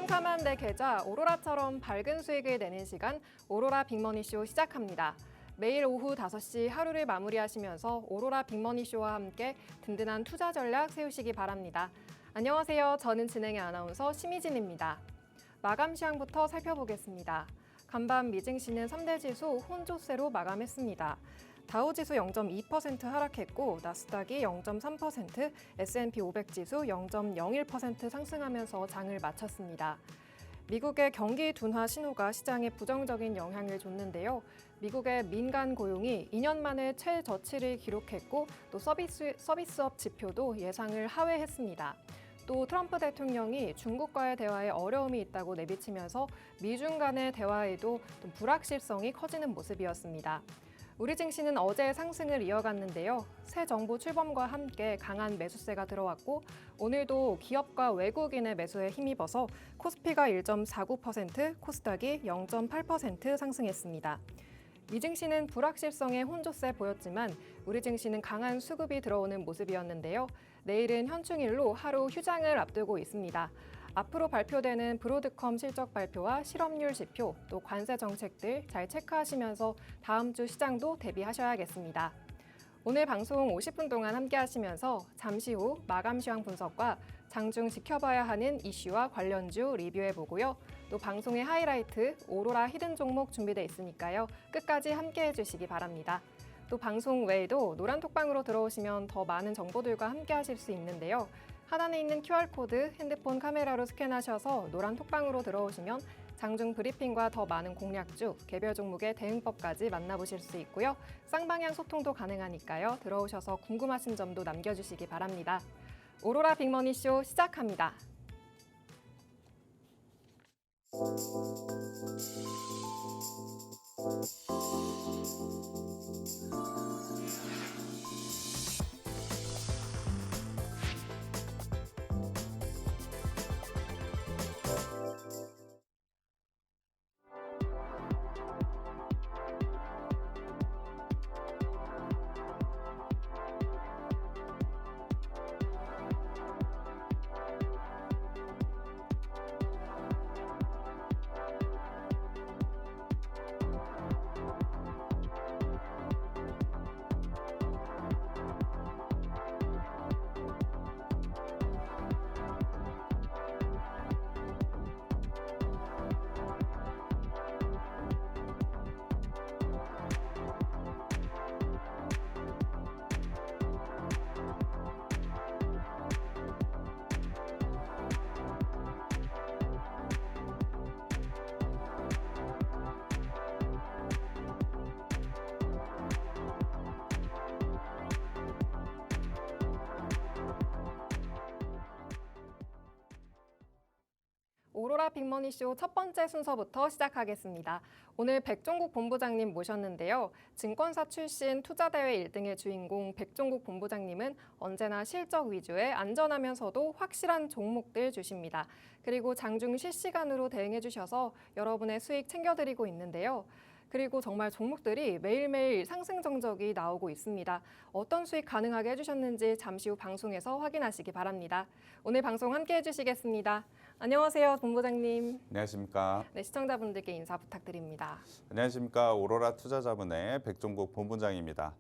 캄캄한 내 계좌 오로라처럼 밝은 수익을 내는 시간 오로라 빅머니쇼 시작합니다. 매일 오후 5시 하루를 마무리하시면서 오로라 빅머니쇼와 함께 든든한 투자 전략 세우시기 바랍니다. 안녕하세요. 저는 진행의 아나운서 심희진입니다. 마감 시황부터 살펴보겠습니다. 간밤 미증시는 3대 지수 혼조세로 마감했습니다. 다우지수 0.2% 하락했고 나스닥이 0.3%, S&P 500 지수 0.01% 상승하면서 장을 마쳤습니다. 미국의 경기 둔화 신호가 시장에 부정적인 영향을 줬는데요. 미국의 민간 고용이 2년 만에 최저치를 기록했고 또 서비스업 지표도 예상을 하회했습니다. 또 트럼프 대통령이 중국과의 대화에 어려움이 있다고 내비치면서 미중 간의 대화에도 좀 불확실성이 커지는 모습이었습니다. 우리 증시는 어제 상승을 이어갔는데요. 새 정부 출범과 함께 강한 매수세가 들어왔고 오늘도 기업과 외국인의 매수에 힘입어서 코스피가 1.49%, 코스닥이 0.8% 상승했습니다. 미 증시는 불확실성의 혼조세 보였지만 우리 증시는 강한 수급이 들어오는 모습이었는데요. 내일은 현충일로 하루 휴장을 앞두고 있습니다. 앞으로 발표되는 브로드컴 실적 발표와 실업률 지표, 또 관세 정책들 잘 체크하시면서 다음 주 시장도 대비하셔야겠습니다. 오늘 방송 50분 동안 함께 하시면서 잠시 후 마감 시황 분석과 장중 지켜봐야 하는 이슈와 관련주 리뷰해보고요. 또 방송의 하이라이트, 오로라 히든 종목 준비돼 있으니까요. 끝까지 함께 해주시기 바랍니다. 또 방송 외에도 노란톡방으로 들어오시면 더 많은 정보들과 함께 하실 수 있는데요. 하단에 있는 QR코드 핸드폰 카메라로 스캔하셔서 노란톡방으로 들어오시면 장중 브리핑과 더 많은 공략주, 개별 종목의 대응법까지 만나보실 수 있고요. 쌍방향 소통도 가능하니까요. 들어오셔서 궁금하신 점도 남겨주시기 바랍니다. 오로라 빅머니쇼 시작합니다. 오로라 빅머니쇼 첫 번째 순서부터 시작하겠습니다. 오늘 백종국 본부장님 모셨는데요. 증권사 출신 투자대회 1등의 주인공 백종국 본부장님은 언제나 실적 위주의 안전하면서도 확실한 종목들 주십니다. 그리고 장중 실시간으로 대응해 주셔서 여러분의 수익 챙겨드리고 있는데요. 그리고 정말 종목들이 매일매일 상승 정적이 나오고 있습니다. 어떤 수익 가능하게 해주셨는지 잠시 후 방송에서 확인하시기 바랍니다. 오늘 방송 함께 해주시겠습니다. 안녕하세요, 본부장님. 안녕하십니까. 네, 시청자분들께 인사 부탁드립니다. 안녕하십니까. 오로라 투자자문의 백종국 본부장입니다.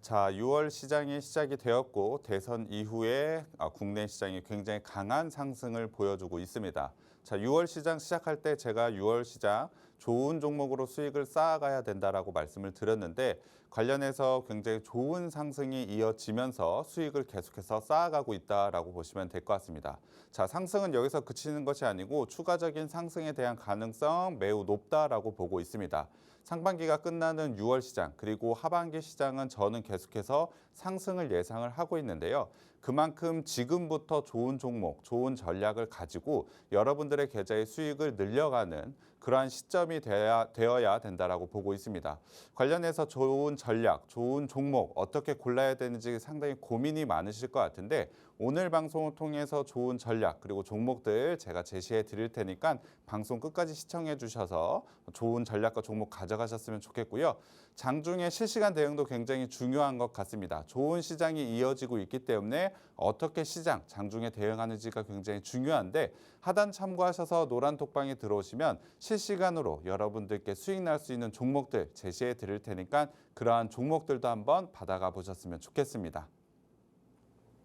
자, 6월 시장이 시작이 되었고 대선 이후에 국내 시장이 굉장히 강한 상승을 보여주고 있습니다. 자, 6월 시장 시작할 때 제가 6월 시장 좋은 종목으로 수익을 쌓아가야 된다라고 말씀을 드렸는데 관련해서 굉장히 좋은 상승이 이어지면서 수익을 계속해서 쌓아가고 있다라고 보시면 될 것 같습니다. 자, 상승은 여기서 그치는 것이 아니고 추가적인 상승에 대한 가능성 매우 높다라고 보고 있습니다. 상반기가 끝나는 6월 시장 그리고 하반기 시장은 저는 계속해서 상승을 예상을 하고 있는데요. 그만큼 지금부터 좋은 종목, 좋은 전략을 가지고 여러분들의 계좌의 수익을 늘려가는 그러한 시점이 되어야 된다라고 보고 있습니다. 관련해서 좋은 전략, 좋은 종목 어떻게 골라야 되는지 상당히 고민이 많으실 것 같은데 오늘 방송을 통해서 좋은 전략 그리고 종목들 제가 제시해 드릴 테니까 방송 끝까지 시청해 주셔서 좋은 전략과 종목 가져가셨으면 좋겠고요. 장중에 실시간 대응도 굉장히 중요한 것 같습니다. 좋은 시장이 이어지고 있기 때문에 어떻게 시장, 장중에 대응하는지가 굉장히 중요한데 하단 참고하셔서 노란 톡방에 들어오시면 실시간으로 여러분들께 수익 날 수 있는 종목들 제시해 드릴 테니까 그러한 종목들도 한번 받아가 보셨으면 좋겠습니다.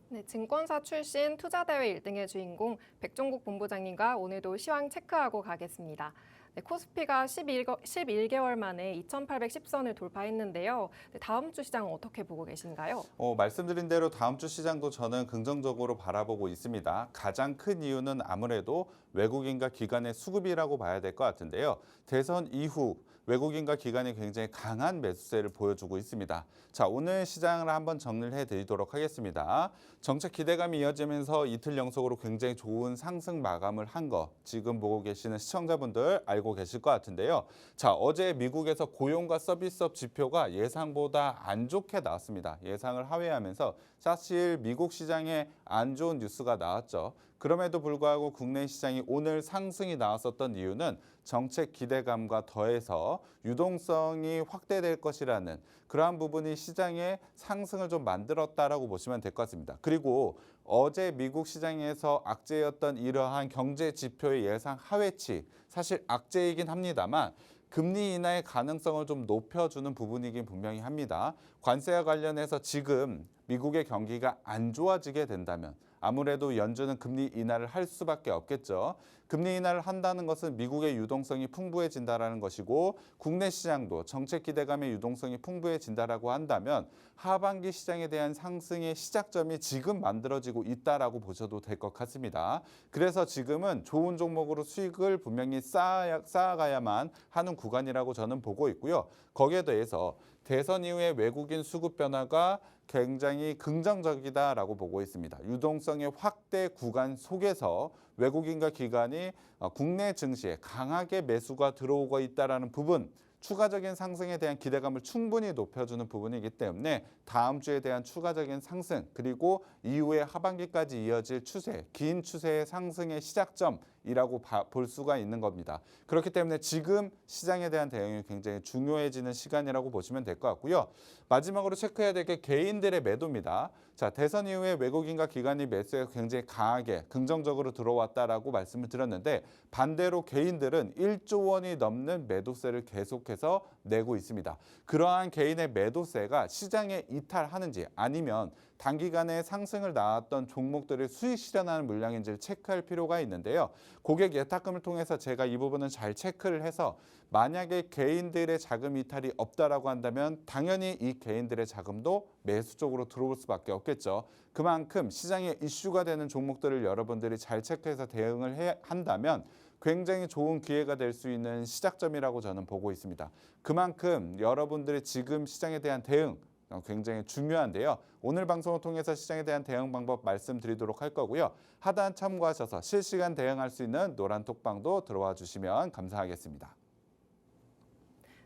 네, 증권사 출신 투자대회 1등의 주인공 백종국 본부장님과 오늘도 시황 체크하고 가겠습니다. 네, 코스피가 11개월 만에 2810선을 돌파했는데요. 네, 다음 주 시장 어떻게 보고 계신가요? 말씀드린 대로 다음 주 시장도 저는 긍정적으로 바라보고 있습니다. 가장 큰 이유는 아무래도 외국인과 기관의 수급이라고 봐야 될 것 같은데요. 대선 이후 외국인과 기관이 굉장히 강한 매수세를 보여주고 있습니다. 자, 오늘 시장을 한번 정리를 해드리도록 하겠습니다. 정책 기대감이 이어지면서 이틀 연속으로 굉장히 좋은 상승 마감을 한 거 지금 보고 계시는 시청자분들 알고 계실 것 같은데요. 자, 어제 미국에서 고용과 서비스업 지표가 예상보다 안 좋게 나왔습니다. 예상을 하회하면서 사실 미국 시장에 안 좋은 뉴스가 나왔죠. 그럼에도 불구하고 국내 시장이 오늘 상승이 나왔었던 이유는 정책 기대감과 더해서 유동성이 확대될 것이라는 그러한 부분이 시장의 상승을 좀 만들었다라고 보시면 될 것 같습니다. 그리고 어제 미국 시장에서 악재였던 이러한 경제 지표의 예상 하회치, 사실 악재이긴 합니다만 금리 인하의 가능성을 좀 높여주는 부분이긴 분명히 합니다. 관세와 관련해서 지금 미국의 경기가 안 좋아지게 된다면 아무래도 연준은 금리 인하를 할 수밖에 없겠죠. 금리 인하를 한다는 것은 미국의 유동성이 풍부해진다는 것이고 국내 시장도 정책 기대감의 유동성이 풍부해진다라고 한다면 하반기 시장에 대한 상승의 시작점이 지금 만들어지고 있다라고 보셔도 될 것 같습니다. 그래서 지금은 좋은 종목으로 수익을 분명히 쌓아가야만 하는 구간이라고 저는 보고 있고요. 거기에 대해서 대선 이후의 외국인 수급 변화가 굉장히 긍정적이다라고 보고 있습니다. 유동성의 확대 구간 속에서 외국인과 기관이 국내 증시에 강하게 매수가 들어오고 있다는 부분, 추가적인 상승에 대한 기대감을 충분히 높여주는 부분이기 때문에 다음 주에 대한 추가적인 상승 그리고 이후에 하반기까지 이어질 추세, 긴 추세의 상승의 시작점이라고 볼 수가 있는 겁니다. 그렇기 때문에 지금 시장에 대한 대응이 굉장히 중요해지는 시간이라고 보시면 될 것 같고요. 마지막으로 체크해야 될 게 개인들의 매도입니다. 자, 대선 이후에 외국인과 기관이 매수에 굉장히 강하게 긍정적으로 들어왔다라고 말씀을 드렸는데 반대로 개인들은 1조 원이 넘는 매도세를 계속해서 내고 있습니다. 그러한 개인의 매도세가 시장에 이탈하는지 아니면 단기간에 상승을 낳았던 종목들을 수익 실현하는 물량인지를 체크할 필요가 있는데요. 고객 예탁금을 통해서 제가 이 부분은 잘 체크를 해서 만약에 개인들의 자금 이탈이 없다라고 한다면 당연히 이 개인들의 자금도 매수 쪽으로 들어올 수밖에 없겠죠. 그만큼 시장에 이슈가 되는 종목들을 여러분들이 잘 체크해서 대응을 한다면 굉장히 좋은 기회가 될 수 있는 시작점이라고 저는 보고 있습니다. 그만큼 여러분들이 지금 시장에 대한 대응 굉장히 중요한데요. 오늘 방송을 통해서 시장에 대한 대응 방법 말씀드리도록 할 거고요. 하단 참고하셔서 실시간 대응할 수 있는 노란 톡방도 들어와 주시면 감사하겠습니다.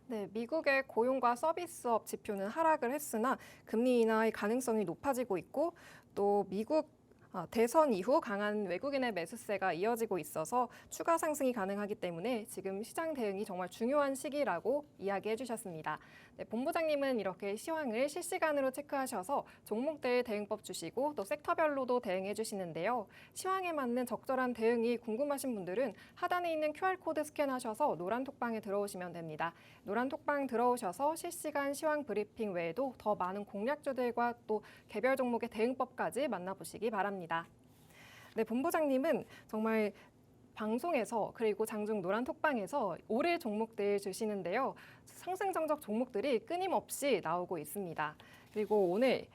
네, 미국의 고용과 서비스업 지표는 하락을 했으나 금리 인하의 가능성이 높아지고 있고 또 미국 대선 이후 강한 외국인의 매수세가 이어지고 있어서 추가 상승이 가능하기 때문에 지금 시장 대응이 정말 중요한 시기라고 이야기해 주셨습니다. 네, 본부장님은 이렇게 시황을 실시간으로 체크하셔서 종목들 대응법 주시고 또 섹터별로도 대응해 주시는데요. 시황에 맞는 적절한 대응이 궁금하신 분들은 하단에 있는 QR코드 스캔하셔서 노란 톡방에 들어오시면 됩니다. 노란 톡방 들어오셔서 실시간 시황 브리핑 외에도 더 많은 공략주들과 또 개별 종목의 대응법까지 만나보시기 바랍니다. 네, 본부장님은 정말 방송에서 그리고 장중 노란 톡방에서 올해 종목들 주시는데요. 상승 정적 종목들이 끊임없이 나오고 있습니다. 그리고 오늘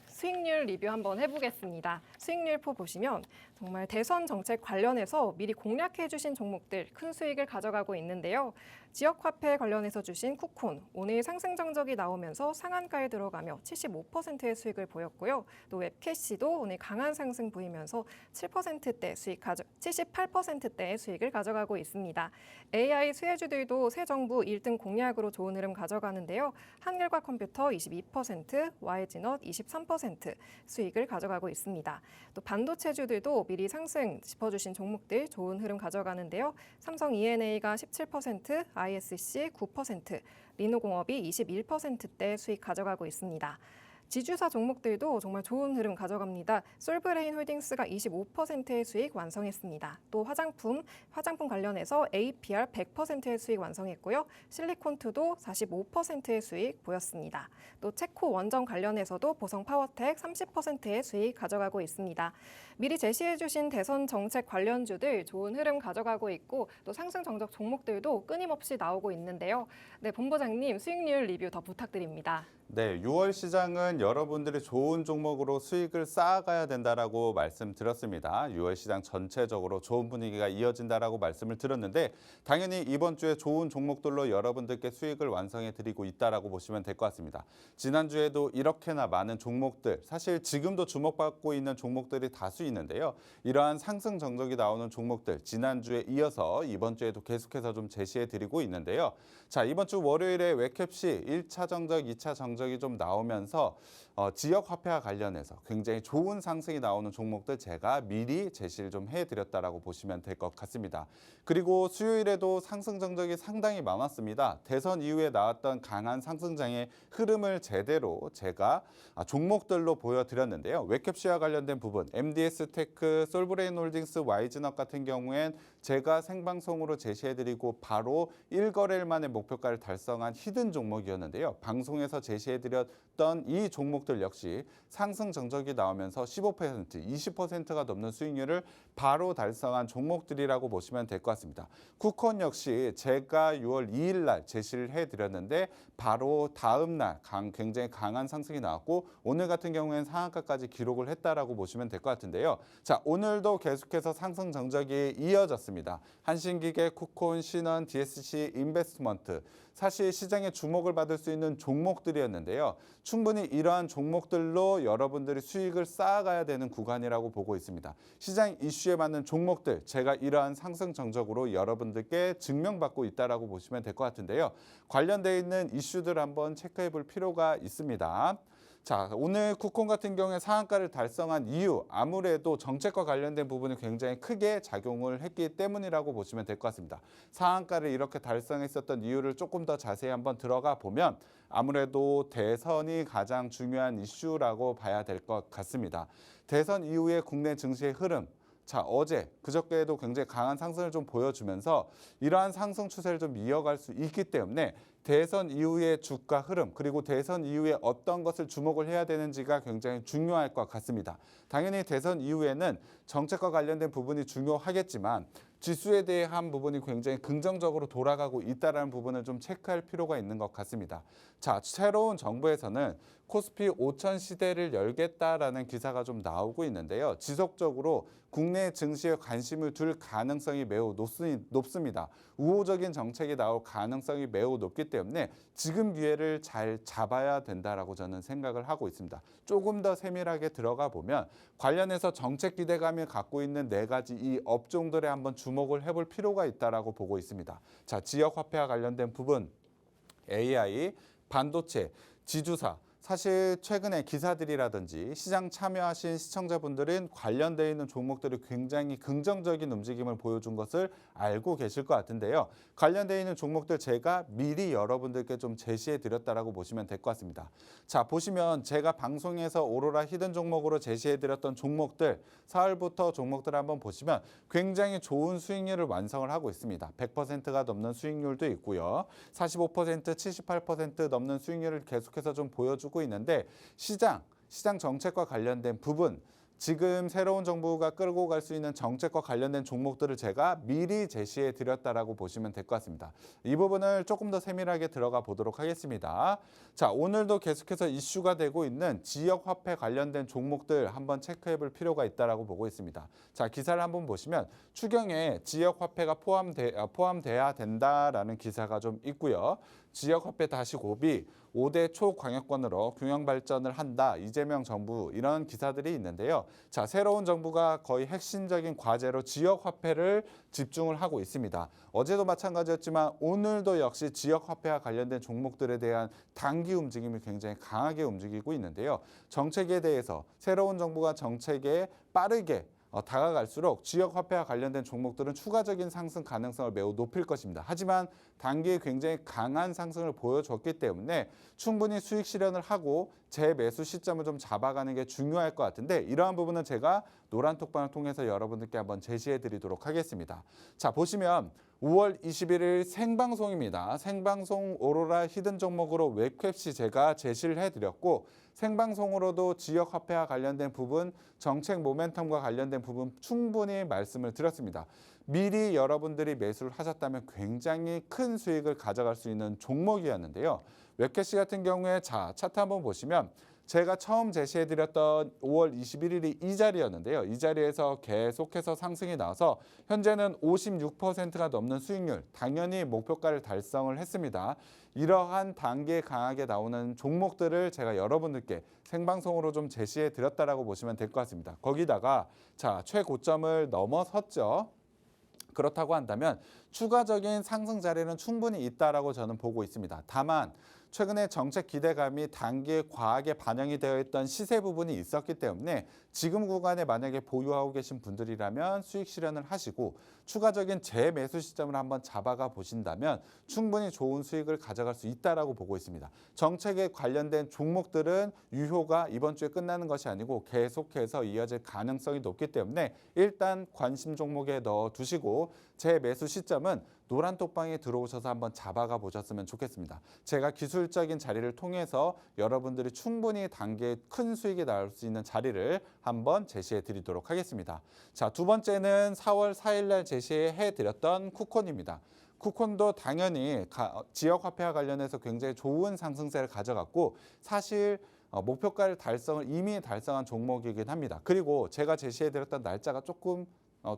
수익률 리뷰 한번 해보겠습니다. 수익률 포 보시면 정말 대선 정책 관련해서 미리 공략해 주신 종목들 큰 수익을 가져가고 있는데요. 지역화폐 관련해서 주신 쿠콘, 오늘 상승 정적이 나오면서 상한가에 들어가며 75%의 수익을 보였고요. 또 웹캐시도 오늘 강한 상승 보이면서 78%대의 수익을 가져가고 있습니다. AI 수혜주들도 새 정부 1등 공약으로 좋은 흐름 가져가는데요. 한글과 컴퓨터 22%, YG넛 23%, 18% 수익을 가져가고 있습니다. 또 반도체주들도 미리 상승 짚어주신 종목들 좋은 흐름 가져가는데요. 삼성 E&A가 17%, ISC 9%, 리노공업이 21%대 수익 가져가고 있습니다. 지주사 종목들도 정말 좋은 흐름 가져갑니다. 솔브레인 홀딩스가 25%의 수익 완성했습니다. 또 화장품 관련해서 APR 100%의 수익 완성했고요. 실리콘투도 45%의 수익 보였습니다. 또 체코 원전 관련해서도 보성 파워텍 30%의 수익 가져가고 있습니다. 미리 제시해주신 대선 정책 관련주들 좋은 흐름 가져가고 있고 또 상승 정적 종목들도 끊임없이 나오고 있는데요. 네, 본부장님 수익률 리뷰 더 부탁드립니다. 네, 6월 시장은 여러분들이 좋은 종목으로 수익을 쌓아가야 된다라고 말씀드렸습니다. 6월 시장 전체적으로 좋은 분위기가 이어진다라고 말씀을 드렸는데 당연히 이번 주에 좋은 종목들로 여러분들께 수익을 완성해 드리고 있다라고 보시면 될 것 같습니다. 지난주에도 이렇게나 많은 종목들, 사실 지금도 주목받고 있는 종목들이 다수 있는데요. 이러한 상승 정적이 나오는 종목들 지난주에 이어서 이번 주에도 계속해서 좀 제시해 드리고 있는데요. 자, 이번 주 월요일에 웹캡시 1차 정적, 2차 정적이 좀 나오면서 지역 화폐와 관련해서 굉장히 좋은 상승이 나오는 종목들 제가 미리 제시를 좀 해드렸다라고 보시면 될 것 같습니다. 그리고 수요일에도 상승 정적이 상당히 많았습니다. 대선 이후에 나왔던 강한 상승장의 흐름을 제대로 제가 종목들로 보여드렸는데요. 웹캡시와 관련된 부분, MDS테크, 솔브레인 홀딩스, YGN업 같은 경우엔 제가 생방송으로 제시해드리고 바로 1거래일 만에 목표가를 달성한 히든 종목이었는데요. 방송에서 제시해드렸던 이 종목들 역시 상승 정적이 나오면서 15%, 20%가 넘는 수익률을 바로 달성한 종목들이라고 보시면 될 것 같습니다. 쿠콘 역시 제가 6월 2일 날 제시를 해드렸는데 바로 다음 날 굉장히 강한 상승이 나왔고 오늘 같은 경우에는 상한가까지 기록을 했다라고 보시면 될 것 같은데요. 자, 오늘도 계속해서 상승 정적이 이어졌습니다. 한신기계, 쿠콘, 신원, DSC, 인베스트먼트 사실 시장에 주목을 받을 수 있는 종목들이었는데요. 충분히 이러한 종목들로 여러분들이 수익을 쌓아가야 되는 구간이라고 보고 있습니다. 시장 이슈에 맞는 종목들 제가 이러한 상승 정적으로 여러분들께 증명받고 있다라고 보시면 될 것 같은데요. 관련되어 있는 이슈들 한번 체크해 볼 필요가 있습니다. 자, 오늘 쿠콘 같은 경우에 상한가를 달성한 이유 아무래도 정책과 관련된 부분이 굉장히 크게 작용을 했기 때문이라고 보시면 될 것 같습니다. 상한가를 이렇게 달성했었던 이유를 조금 더 자세히 한번 들어가 보면 아무래도 대선이 가장 중요한 이슈라고 봐야 될 것 같습니다. 대선 이후에 국내 증시의 흐름 자, 어제 그저께에도 굉장히 강한 상승을 좀 보여주면서 이러한 상승 추세를 좀 이어갈 수 있기 때문에 대선 이후의 주가 흐름 그리고 대선 이후에 어떤 것을 주목을 해야 되는지가 굉장히 중요할 것 같습니다. 당연히 대선 이후에는 정책과 관련된 부분이 중요하겠지만 지수에 대한 부분이 굉장히 긍정적으로 돌아가고 있다는 부분을 좀 체크할 필요가 있는 것 같습니다. 자, 새로운 정부에서는 코스피 5천 시대를 열겠다라는 기사가 좀 나오고 있는데요. 지속적으로 국내 증시에 관심을 둘 가능성이 매우 높습니다. 우호적인 정책이 나올 가능성이 매우 높기 때문에 지금 기회를 잘 잡아야 된다라고 저는 생각을 하고 있습니다. 조금 더 세밀하게 들어가 보면 관련해서 정책 기대감을 갖고 있는 4가지 이 업종들에 한번 주목을 해볼 필요가 있다라고 보고 있습니다. 자, 지역 화폐와 관련된 부분, AI, 반도체, 지주사. 사실 최근에 기사들이라든지 시장 참여하신 시청자분들은 관련되어 있는 종목들이 굉장히 긍정적인 움직임을 보여준 것을 알고 계실 것 같은데요. 관련되어 있는 종목들 제가 미리 여러분들께 좀 제시해 드렸다라고 보시면 될 것 같습니다. 자, 보시면 제가 방송에서 오로라 히든 종목으로 제시해 드렸던 종목들 4월부터 종목들 한번 보시면 굉장히 좋은 수익률을 완성을 하고 있습니다. 100%가 넘는 수익률도 있고요. 45%, 78% 넘는 수익률을 계속해서 좀 보여주고 있는데 시장 정책과 관련된 부분 지금 새로운 정부가 끌고 갈 수 있는 정책과 관련된 종목들을 제가 미리 제시해 드렸다라고 보시면 될 것 같습니다. 이 부분을 조금 더 세밀하게 들어가 보도록 하겠습니다. 자, 오늘도 계속해서 이슈가 되고 있는 지역 화폐 관련된 종목들 한번 체크해 볼 필요가 있다라고 보고 있습니다. 자, 기사를 한번 보시면 추경에 지역 화폐가 포함돼야 된다라는 기사가 좀 있고요. 지역 화폐 다시 고비 5대 초광역권으로 균형 발전을 한다. 이재명 정부 이런 기사들이 있는데요. 자, 새로운 정부가 거의 핵심적인 과제로 지역 화폐를 집중을 하고 있습니다. 어제도 마찬가지였지만 오늘도 역시 지역 화폐와 관련된 종목들에 대한 단기 움직임이 굉장히 강하게 움직이고 있는데요. 정책에 대해서 새로운 정부가 정책에 빠르게 다가갈수록 지역 화폐와 관련된 종목들은 추가적인 상승 가능성을 매우 높일 것입니다. 하지만 단기에 굉장히 강한 상승을 보여줬기 때문에 충분히 수익 실현을 하고 재매수 시점을 좀 잡아가는 게 중요할 것 같은데 이러한 부분은 제가 노란 톡방을 통해서 여러분들께 한번 제시해 드리도록 하겠습니다. 자, 보시면 5월 21일 생방송입니다. 생방송 오로라 히든 종목으로 웹캡시 제가 제시를 해드렸고 생방송으로도 지역 화폐와 관련된 부분, 정책 모멘텀과 관련된 부분 충분히 말씀을 드렸습니다. 미리 여러분들이 매수를 하셨다면 굉장히 큰 수익을 가져갈 수 있는 종목이었는데요. 웹캐시 같은 경우에 자, 차트 한번 보시면 제가 처음 제시해드렸던 5월 21일이 이 자리였는데요. 이 자리에서 계속해서 상승이 나와서 현재는 56%가 넘는 수익률, 당연히 목표가를 달성을 했습니다. 이러한 단계에 강하게 나오는 종목들을 제가 여러분들께 생방송으로 좀 제시해드렸다라고 보시면 될 것 같습니다. 거기다가 자, 최고점을 넘어섰죠. 그렇다고 한다면 추가적인 상승 자리는 충분히 있다라고 저는 보고 있습니다. 다만 최근에 정책 기대감이 단기에 과하게 반영이 되어 있던 시세 부분이 있었기 때문에 지금 구간에 만약에 보유하고 계신 분들이라면 수익 실현을 하시고 추가적인 재매수 시점을 한번 잡아가 보신다면 충분히 좋은 수익을 가져갈 수 있다라고 보고 있습니다. 정책에 관련된 종목들은 유효가 이번 주에 끝나는 것이 아니고 계속해서 이어질 가능성이 높기 때문에 일단 관심 종목에 넣어두시고 재매수 시점은 노란 톡방에 들어오셔서 한번 잡아가 보셨으면 좋겠습니다. 제가 기술적인 자리를 통해서 여러분들이 충분히 단계에 큰 수익이 나올 수 있는 자리를 한번 제시해 드리도록 하겠습니다. 자, 두 번째는 4월 4일 날 제시해 드렸던 쿠콘입니다. 쿠콘도 당연히 지역 화폐와 관련해서 굉장히 좋은 상승세를 가져갔고 사실 목표가를 이미 달성한 종목이긴 합니다. 그리고 제가 제시해 드렸던 날짜가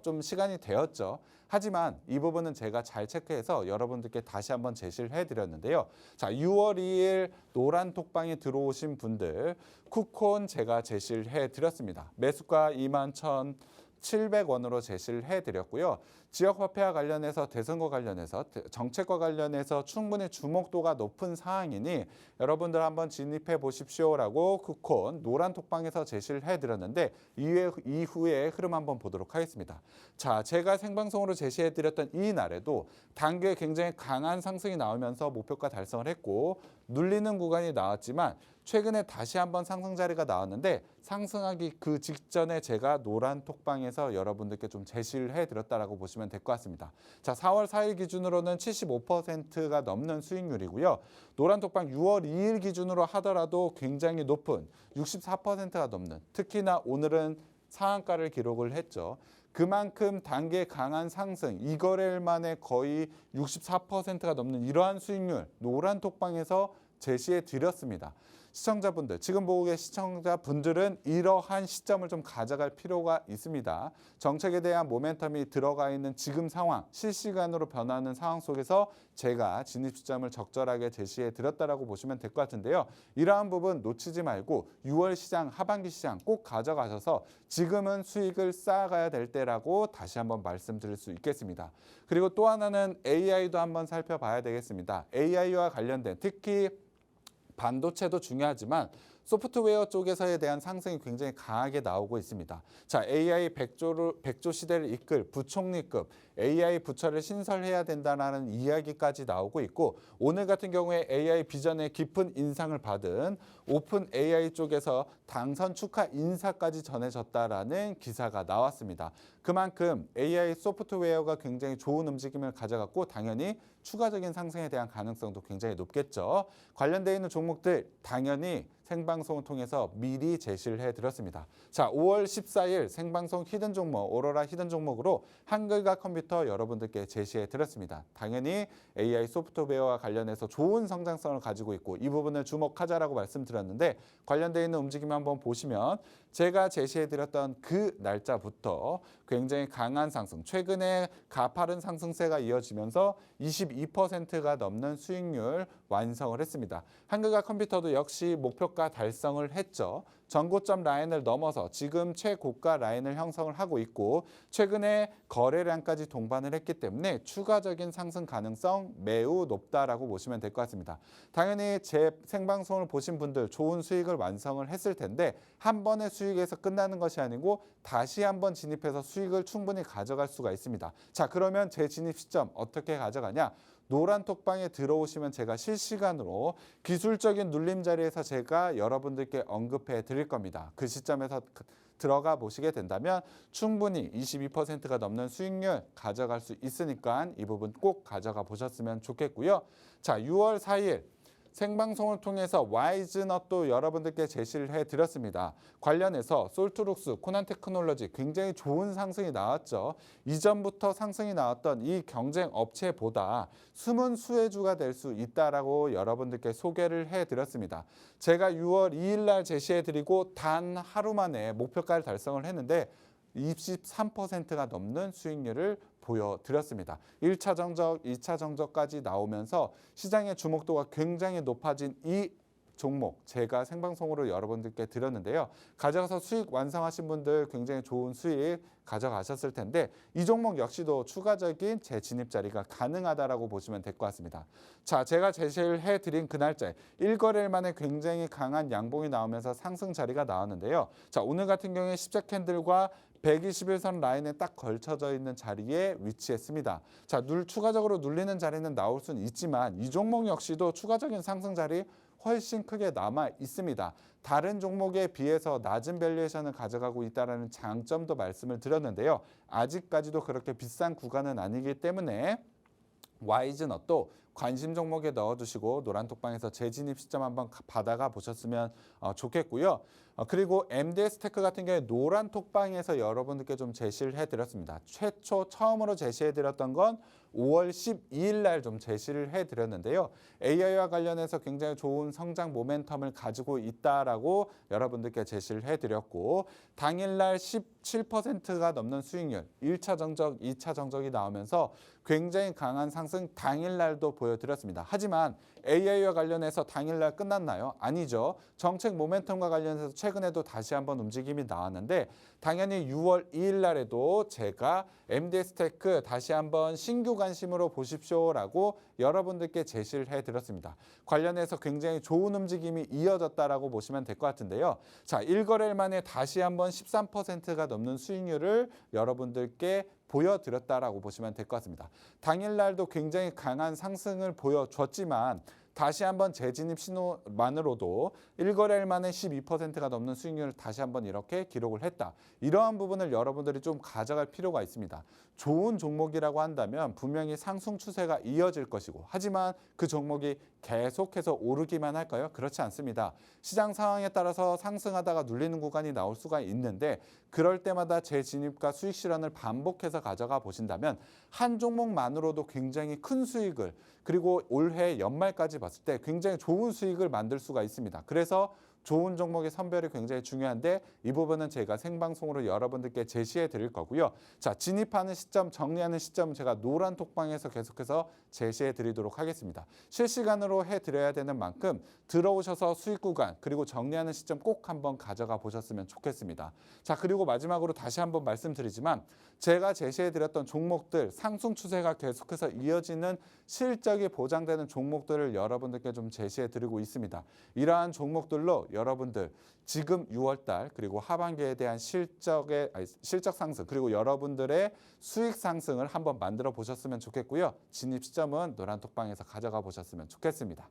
좀 시간이 되었죠. 하지만 이 부분은 제가 잘 체크해서 여러분들께 다시 한번 제시를 해드렸는데요. 자, 6월 2일 노란 톡방에 들어오신 분들 쿠콘 제가 제시를 해드렸습니다. 매수가 21,700원으로 제시를 해드렸고요. 지역 화폐와 관련해서 대선과 관련해서 정책과 관련해서 충분히 주목도가 높은 사항이니 여러분들 한번 진입해 보십시오라고 쿠콘 노란 톡방에서 제시를 해드렸는데 이후에 흐름 한번 보도록 하겠습니다. 자, 제가 생방송으로 제시해 드렸던 이 날에도 단기에 굉장히 강한 상승이 나오면서 목표가 달성을 했고 눌리는 구간이 나왔지만 최근에 다시 한번 상승 자리가 나왔는데 상승하기 그 직전에 제가 노란 톡방에서 여러분들께 좀 제시를 해드렸다라고 보시면 될 것 같습니다. 자, 4월 4일 기준으로는 75%가 넘는 수익률이고요. 노란 톡방 6월 2일 기준으로 하더라도 굉장히 높은 64%가 넘는 특히나 오늘은 상한가를 기록을 했죠. 그만큼 단계 강한 상승, 이 거래일 만에 거의 64%가 넘는 이러한 수익률 노란 톡방에서 제시해 드렸습니다. 시청자분들, 지금 보고 계신 시청자분들은 이러한 시점을 좀 가져갈 필요가 있습니다. 정책에 대한 모멘텀이 들어가 있는 지금 상황, 실시간으로 변하는 상황 속에서 제가 진입 시점을 적절하게 제시해 드렸다라고 보시면 될 것 같은데요. 이러한 부분 놓치지 말고 6월 시장, 하반기 시장 꼭 가져가셔서 지금은 수익을 쌓아가야 될 때라고 다시 한번 말씀드릴 수 있겠습니다. 그리고 또 하나는 AI도 한번 살펴봐야 되겠습니다. AI와 관련된 특히 반도체도 중요하지만 소프트웨어 쪽에서에 대한 상승이 굉장히 강하게 나오고 있습니다. 자, AI 100조 시대를 이끌 부총리급 AI 부처를 신설해야 된다는 이야기까지 나오고 있고 오늘 같은 경우에 AI 비전에 깊은 인상을 받은 오픈 AI 쪽에서 당선 축하 인사까지 전해졌다라는 기사가 나왔습니다. 그만큼 AI 소프트웨어가 굉장히 좋은 움직임을 가져갔고 당연히 추가적인 상승에 대한 가능성도 굉장히 높겠죠. 관련되어 있는 종목들 당연히 생방송을 통해서 미리 제시를 해드렸습니다. 자, 5월 14일 생방송 히든 종목, 오로라 히든 종목으로 한글과 컴퓨터 여러분들께 제시해드렸습니다. 당연히 AI 소프트웨어와 관련해서 좋은 성장성을 가지고 있고 이 부분을 주목하자라고 말씀드렸는데 관련되어 있는 움직임 한번 보시면 제가 제시해드렸던 그 날짜부터 굉장히 강한 상승, 최근에 가파른 상승세가 이어지면서 22%가 넘는 수익률 완성을 했습니다. 한글과 컴퓨터도 역시 목표가 달성을 했죠. 전고점 라인을 넘어서 지금 최고가 라인을 형성을 하고 있고 최근에 거래량까지 동반을 했기 때문에 추가적인 상승 가능성 매우 높다라고 보시면 될 것 같습니다. 당연히 제 생방송을 보신 분들 좋은 수익을 완성을 했을 텐데 한 번의 수익에서 끝나는 것이 아니고 다시 한번 진입해서 수익을 충분히 가져갈 수가 있습니다. 자, 그러면 제 진입 시점 어떻게 가져가냐? 노란 톡방에 들어오시면 제가 실시간으로 기술적인 눌림 자리에서 제가 여러분들께 언급해 드릴 겁니다. 그 시점에서 들어가 보시게 된다면 충분히 22%가 넘는 수익률 가져갈 수 있으니까 이 부분 꼭 가져가 보셨으면 좋겠고요. 자, 6월 4일 생방송을 통해서 와이즈넛도 여러분들께 제시를 해드렸습니다. 관련해서 솔트룩스, 코난테크놀로지 굉장히 좋은 상승이 나왔죠. 이전부터 상승이 나왔던 이 경쟁 업체보다 숨은 수혜주가 될 수 있다라고 여러분들께 소개를 해드렸습니다. 제가 6월 2일 날 제시해드리고 단 하루 만에 목표가를 달성을 했는데 23%가 넘는 수익률을 보여드렸습니다. 1차 정적, 2차 정적까지 나오면서 시장의 주목도가 굉장히 높아진 이 종목 제가 생방송으로 여러분들께 드렸는데요. 가져가서 수익 완성하신 분들 굉장히 좋은 수익 가져가셨을 텐데 이 종목 역시도 추가적인 재진입 자리가 가능하다라고 보시면 될 것 같습니다. 자, 제가 제시를 해드린 그 날짜에 1거래일 만에 굉장히 강한 양봉이 나오면서 상승 자리가 나왔는데요. 자, 오늘 같은 경우에 십자 캔들과 121선 라인에 딱 걸쳐져 있는 자리에 위치했습니다. 자, 추가적으로 눌리는 자리는 나올 수는 있지만 이 종목 역시도 추가적인 상승 자리 훨씬 크게 남아 있습니다. 다른 종목에 비해서 낮은 밸류에이션을 가져가고 있다는 장점도 말씀을 드렸는데요. 아직까지도 그렇게 비싼 구간은 아니기 때문에 와이즈넛도 관심 종목에 넣어두시고 노란톡방에서 재진입 시점 한번 받아가 보셨으면 좋겠고요. 그리고 MDS테크 같은 경우에 노란톡방에서 여러분들께 좀 제시를 해드렸습니다. 최초 처음으로 제시해드렸던 건 5월 12일 날 좀 제시를 해드렸는데요. AI와 관련해서 굉장히 좋은 성장 모멘텀을 가지고 있다라고 여러분들께 제시를 해드렸고 당일날 17%가 넘는 수익률 1차 정적, 2차 정적이 나오면서 굉장히 강한 상승 당일날도 보여드렸습니다. 하지만 AI와 관련해서 당일날 끝났나요? 아니죠. 정책 모멘텀과 관련해서 최근에도 다시 한번 움직임이 나왔는데 당연히 6월 2일 날에도 제가 MDS테크 다시 한번 신규 관심으로 보십시오라고 여러분들께 제시를 해드렸습니다. 관련해서 굉장히 좋은 움직임이 이어졌다라고 보시면 될 것 같은데요. 자, 1거래일 만에 다시 한번 13%가 넘는 수익률을 여러분들께 보여드렸다라고 보시면 될 것 같습니다. 당일날도 굉장히 강한 상승을 보여줬지만 다시 한번 재진입 신호만으로도 1거래일 만에 12%가 넘는 수익률을 다시 한번 이렇게 기록을 했다. 이러한 부분을 여러분들이 좀 가져갈 필요가 있습니다. 좋은 종목이라고 한다면 분명히 상승 추세가 이어질 것이고 하지만 그 종목이 계속해서 오르기만 할까요? 그렇지 않습니다. 시장 상황에 따라서 상승하다가 눌리는 구간이 나올 수가 있는데 그럴 때마다 재진입과 수익 실현을 반복해서 가져가 보신다면 한 종목만으로도 굉장히 큰 수익을 그리고 올해 연말까지 봤을 때 굉장히 좋은 수익을 만들 수가 있습니다. 그래서 좋은 종목의 선별이 굉장히 중요한데 이 부분은 제가 생방송으로 여러분들께 제시해 드릴 거고요. 자, 진입하는 시점, 정리하는 시점 제가 노란 톡방에서 계속해서 제시해 드리도록 하겠습니다. 실시간으로 해 드려야 되는 만큼 들어오셔서 수익 구간 그리고 정리하는 시점 꼭 한번 가져가 보셨으면 좋겠습니다. 자, 그리고 마지막으로 다시 한번 말씀드리지만 제가 제시해 드렸던 종목들 상승 추세가 계속해서 이어지는 실적이 보장되는 종목들을 여러분들께 좀 제시해 드리고 있습니다. 이러한 종목들로 여러분들 지금 6월달 그리고 하반기에 대한 실적 상승 그리고 여러분들의 수익 상승을 한번 만들어 보셨으면 좋겠고요. 진입 시점은 노란톡방에서 가져가 보셨으면 좋겠습니다.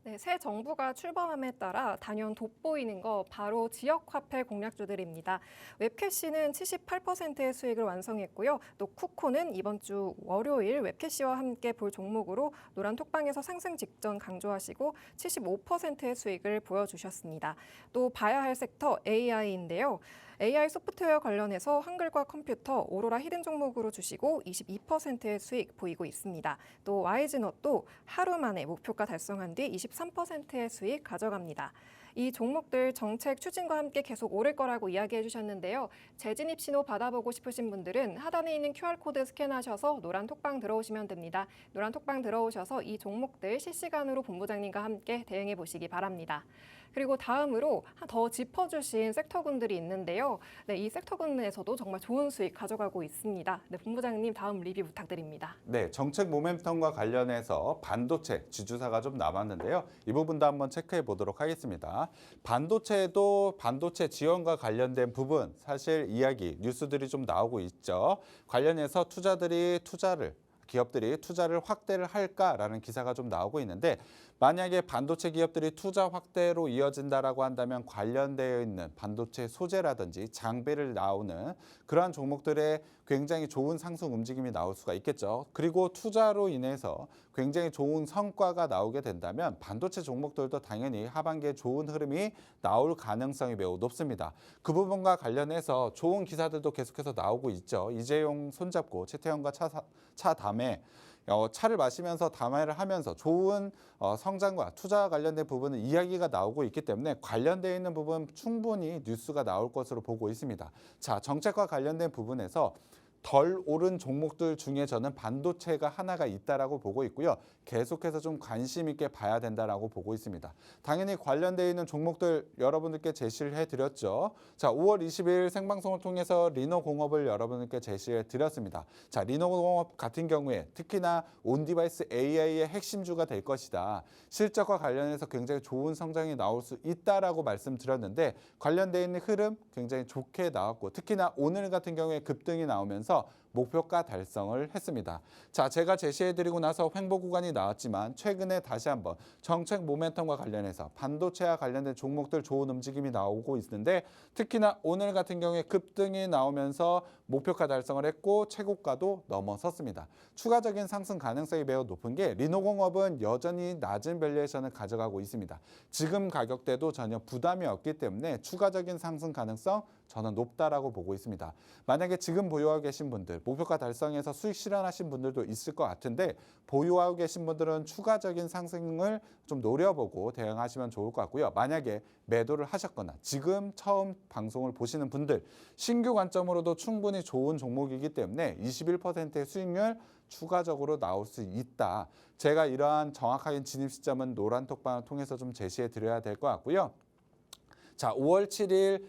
네, 새 정부가 출범함에 따라 단연 돋보이는 거 바로 지역화폐 공략주들입니다. 웹캐시는 78%의 수익을 완성했고요. 또 쿠코는 이번 주 월요일 웹캐시와 함께 볼 종목으로 노란 톡방에서 상승 직전 강조하시고 75%의 수익을 보여주셨습니다. 또 봐야 할 섹터 AI인데요. AI 소프트웨어 관련해서 한글과 컴퓨터, 오로라 히든 종목으로 주시고 22%의 수익 보이고 있습니다. 또 와이즈넛도 하루 만에 목표가 달성한 뒤 23%의 수익 가져갑니다. 이 종목들 정책 추진과 함께 계속 오를 거라고 이야기해 주셨는데요. 재진입 신호 받아보고 싶으신 분들은 하단에 있는 QR코드 스캔하셔서 노란 톡방 들어오시면 됩니다. 노란 톡방 들어오셔서 이 종목들 실시간으로 본부장님과 함께 대응해 보시기 바랍니다. 그리고 다음으로 더 짚어주신 섹터군들이 있는데요. 네, 이 섹터군에서도 정말 좋은 수익 가져가고 있습니다. 네, 본부장님 다음 리뷰 부탁드립니다. 네, 정책 모멘텀과 관련해서 반도체 지주사가 좀 남았는데요. 이 부분도 한번 체크해 보도록 하겠습니다. 반도체도 반도체 지원과 관련된 부분 사실 이야기 뉴스들이 좀 나오고 있죠. 관련해서 기업들이 투자를 확대를 할까라는 기사가 좀 나오고 있는데 만약에 반도체 기업들이 투자 확대로 이어진다라고 한다면 관련되어 있는 반도체 소재라든지 장비를 나오는 그러한 종목들의 굉장히 좋은 상승 움직임이 나올 수가 있겠죠. 그리고 투자로 인해서 굉장히 좋은 성과가 나오게 된다면 반도체 종목들도 당연히 하반기에 좋은 흐름이 나올 가능성이 매우 높습니다. 그 부분과 관련해서 좋은 기사들도 계속해서 나오고 있죠. 이재용 손잡고 최태원과 차 담에 차를 마시면서 담화를 하면서 좋은 성장과 투자와 관련된 부분은 이야기가 나오고 있기 때문에 관련되어 있는 부분 충분히 뉴스가 나올 것으로 보고 있습니다. 자, 정책과 관련된 부분에서 덜 오른 종목들 중에 저는 반도체가 하나가 있다라고 보고 있고요. 계속해서 좀 관심 있게 봐야 된다라고 보고 있습니다. 당연히 관련되어 있는 종목들 여러분들께 제시를 해드렸죠. 자, 5월 20일 생방송을 통해서 리노공업을 여러분들께 제시해 드렸습니다. 자, 리노공업 같은 경우에 특히나 온디바이스 AI의 핵심주가 될 것이다. 실적과 관련해서 굉장히 좋은 성장이 나올 수 있다라고 말씀드렸는데 관련되어 있는 흐름 굉장히 좋게 나왔고 특히나 오늘 같은 경우에 급등이 나오면서 목표가 달성을 했습니다. 자, 제가 제시해드리고 나서 횡보 구간이 나왔지만 최근에 다시 한번 정책 모멘텀과 관련해서 반도체와 관련된 종목들 좋은 움직임이 나오고 있는데 특히나 오늘 같은 경우에 급등이 나오면서 목표가 달성을 했고 최고가도 넘어섰습니다. 추가적인 상승 가능성이 매우 높은 게 리노공업은 여전히 낮은 밸류에이션을 가져가고 있습니다. 지금 가격대도 전혀 부담이 없기 때문에 추가적인 상승 가능성 저는 높다라고 보고 있습니다. 만약에 지금 보유하고 계신 분들, 목표가 달성해서 수익 실현하신 분들도 있을 것 같은데 보유하고 계신 분들은 추가적인 상승을 좀 노려보고 대응하시면 좋을 것 같고요. 만약에 매도를 하셨거나 지금 처음 방송을 보시는 분들, 신규 관점으로도 충분히 좋은 종목이기 때문에 21%의 수익률 추가적으로 나올 수 있다. 제가 이러한 정확하게 진입 시점은 노란 톡방을 통해서 좀 제시해 드려야 될 것 같고요. 자, 5월 7일